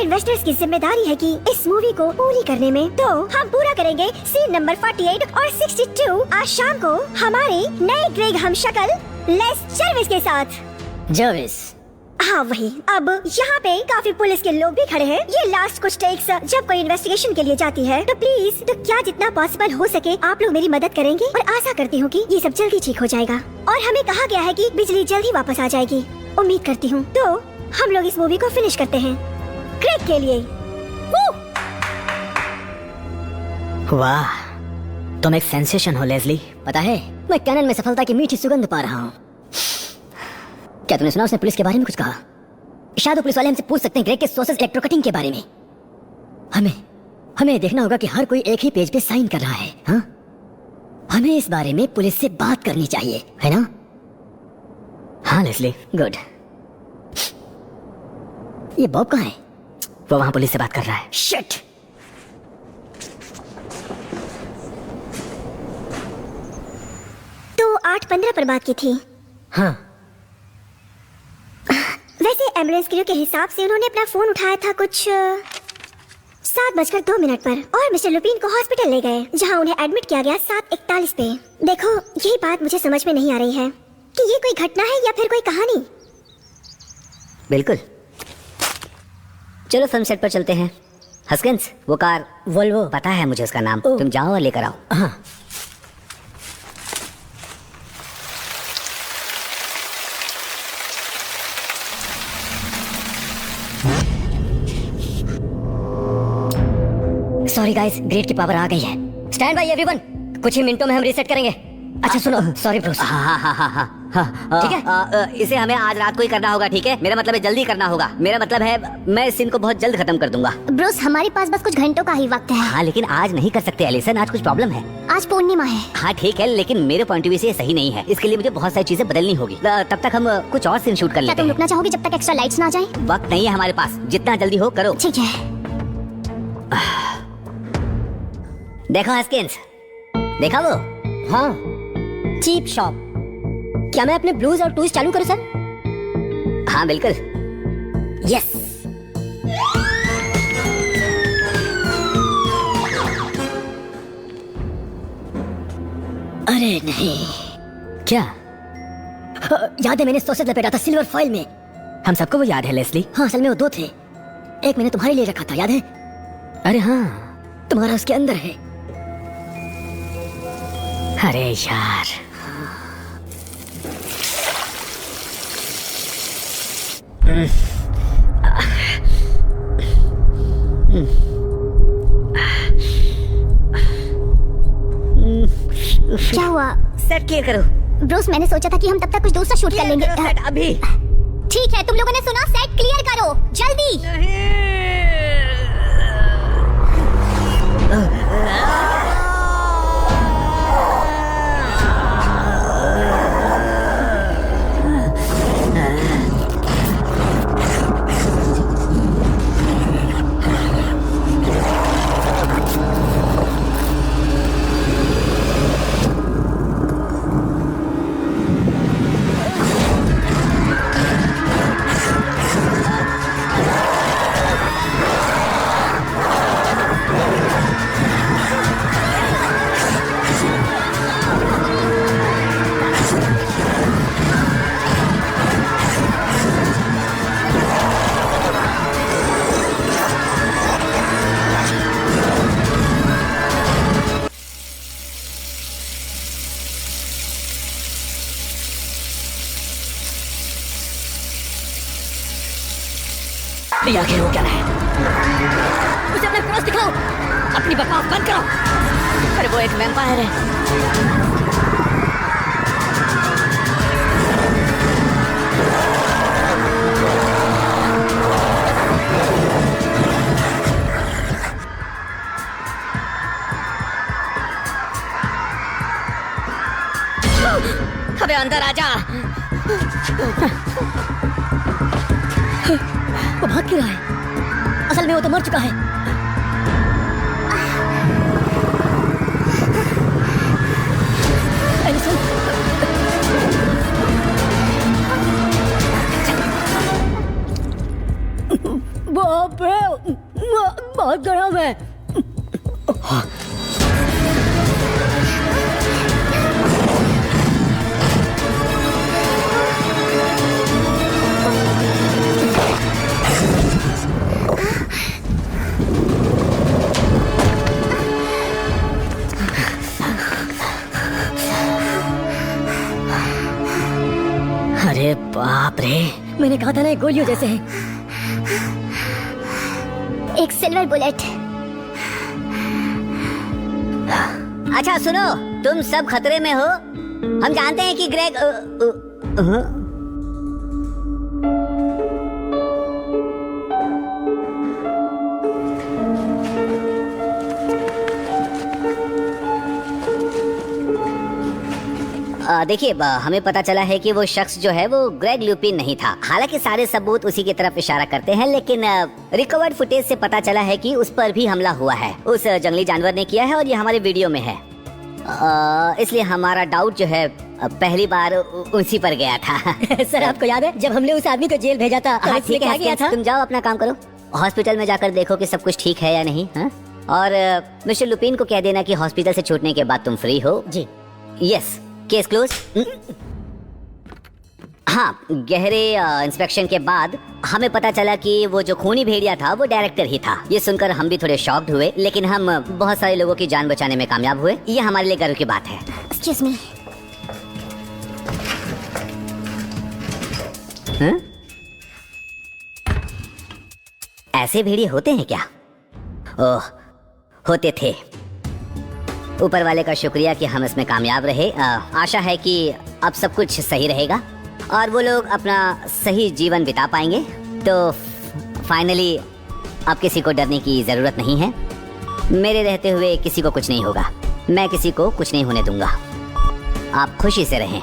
इन्वेस्टर्स की जिम्मेदारी है कि इस मूवी को पूरी करने में, तो हम पूरा करेंगे सीन नंबर 48 और 62 आज शाम को हमारे नए ग्रेग हमशक्ल लेस जर्विस के साथ। जर्विस? हाँ वही। अब यहाँ पे काफी पुलिस के लोग भी खड़े हैं। ये लास्ट कुछ टेक्स जब कोई इन्वेस्टिगेशन के लिए जाती है तो प्लीज, तो क्या जितना पॉसिबल हो सके आप लोग मेरी मदद करेंगे और आशा करती हूँ कि ये सब जल्दी ठीक हो जाएगा। और हमें कहा गया है कि बिजली जल्द ही वापस आ जाएगी। उम्मीद करती हूँ तो हम लोग इस मूवी को फिनिश करते हैं क्रेग के लिए। वाह, तुम एक सेंसेशन हो लेज़ली। पता है, मैं कैनन में सफलता की मीठी सुगंध पा रहा हूँ। क्या तूने सुना उसने पुलिस के बारे में कुछ कहा? शायद वो पुलिस वाले हमसे पूछ सकते हैं ग्रेग के सोर्सेज इलेक्ट्रोकटिंग के बारे में। हमें देखना होगा कि हर कोई एक ही पेज पे साइन कर रहा है। हाँ, हमें इस बारे में पुलिस से बात करनी चाहिए, है ना? हाँ लेज़ली, गुड। ये बॉब कहाँ है? वो वहां पुलिस से बात कर रहा है। शिट! तो 8:15 पर बात की थी। हाँ। वैसे एम्बुलेंस क्रू के हिसाब से उन्होंने अपना फोन उठाया था कुछ 7:02 पर और मिस्टर लुपिन को हॉस्पिटल ले गए, जहां उन्हें एडमिट किया गया 7:41 पे। देखो, यही बात मुझे समझ में नहीं आ रही है कि ये कोई घटना है या फिर कोई कहानी। बिल्कुल। चलो फिल्म सेट पर चलते हैं। हस्किंस, वो कार वोल्वो। पता है मुझे उसका नाम। ओह। तुम जाओ और लेकर आओ। हाँ। सॉरी गाइस, ग्रेड की पावर आ गई है। स्टैंड बाय एवरीवन, कुछ ही मिनटों में हम रीसेट करेंगे। अच्छा सुनो, सॉरी ब्रूस। ठीक है, इसे हमें आज रात को ही करना होगा, ठीक है? मेरा मतलब है जल्दी करना होगा। मेरा मतलब है मैं इस सीन को बहुत जल्द खत्म कर दूंगा। ब्रूस, हमारे पास बस कुछ घंटों का ही वक्त है। हाँ, लेकिन आज नहीं कर सकते एलिसन, आज कुछ प्रॉब्लम है। आज पूर्णिमा है। हाँ ठीक है, लेकिन मेरे पॉइंट ऑफ व्यू से ये सही नहीं है। इसके लिए मुझे बहुत सारी चीजें बदलनी होगी। तब तक हम कुछ और सीन शूट कर क्या लेते तुम हैं। रुकना चाहोगे जब तक एक्स्ट्रा लाइट्स ना आ जाएं? वक्त नहीं है हमारे पास, जितना जल्दी हो करो। ठीक है। देखो हस्किंस, देखा वो? हाँ, चीप शॉप। क्या मैं अपने ब्लूज और टूज चालू करूं सर? हाँ बिल्कुल। यस। अरे नहीं। क्या? याद है मैंने सॉसेज लपेटा था सिल्वर फॉइल में। हम सबको वो याद है लेस्ली। हाँ, असल में वो 2 थे। एक मैंने तुम्हारे लिए रखा था, याद है? अरे हाँ, तुम्हारा उसके अंदर है। अरे यार, क्या हुआ? सेट क्लियर करो। ब्रूस, मैंने सोचा था कि हम तब तक कुछ दूसरा शूट कर लेंगे। सेट अभी। ठीक है, तुम लोगों ने सुना? सेट क्लियर करो जल्दी। ये आखिर हो क्या रहा है? उसे अपने क्रॉस दिखाओ, अपनी बकवास बंद करो। अरे वो एक वैम्पायर है। अबे अंदर आजा। वो भाग क्यों रहा है? असल में वो तो मर चुका है। एलिसन, बाप रे, बहुत गर्म है। अरे बाप रे, मैंने कहा था ना, गोलियों जैसे हैं। एक सिल्वर बुलेट। अच्छा सुनो, तुम सब खतरे में हो। हम जानते हैं कि ग्रेग देखिए, हमें पता चला है कि वो शख्स जो है वो ग्रेग ल्यूपिन नहीं था। हालांकि सारे सबूत उसी की तरफ इशारा करते हैं, लेकिन रिकवर्ड फुटेज से पता चला है कि उस पर भी हमला हुआ है। उस जंगली जानवर ने किया है और ये हमारे वीडियो में है। इसलिए हमारा डाउट जो है पहली बार उसी पर गया था। सर, आपको याद है जब हमने उस आदमी को जेल भेजा था? हाँ, ठीक है, गया था? तुम जाओ अपना काम करो, हॉस्पिटल में जाकर देखो कि सब कुछ ठीक है या नहीं। हाँ? और मिस्टर लुपिन को कह देना कि हॉस्पिटल से छूटने के बाद तुम फ्री हो। जी। Yes, case close. हाँ, गहरे इंस्पेक्शन के बाद हमें पता चला कि वो जो खूनी भेड़िया था वो डायरेक्टर ही था। ये सुनकर हम भी थोड़े शॉक्ड हुए, लेकिन हम बहुत सारे लोगों की जान बचाने में कामयाब हुए। ये हमारे लिए गर्व की बात है। Excuse me. ऐसे भेड़िए होते हैं क्या? ओह, होते थे। ऊपर वाले का शुक्रिया कि हम इसमें कामयाब रहे। आशा है कि अब सब कुछ सही रहेगा और वो लोग अपना सही जीवन बिता पाएंगे। तो फाइनली अब किसी को डरने की जरूरत नहीं है। मेरे रहते हुए किसी को कुछ नहीं होगा। मैं किसी को कुछ नहीं होने दूंगा। आप खुशी से रहें।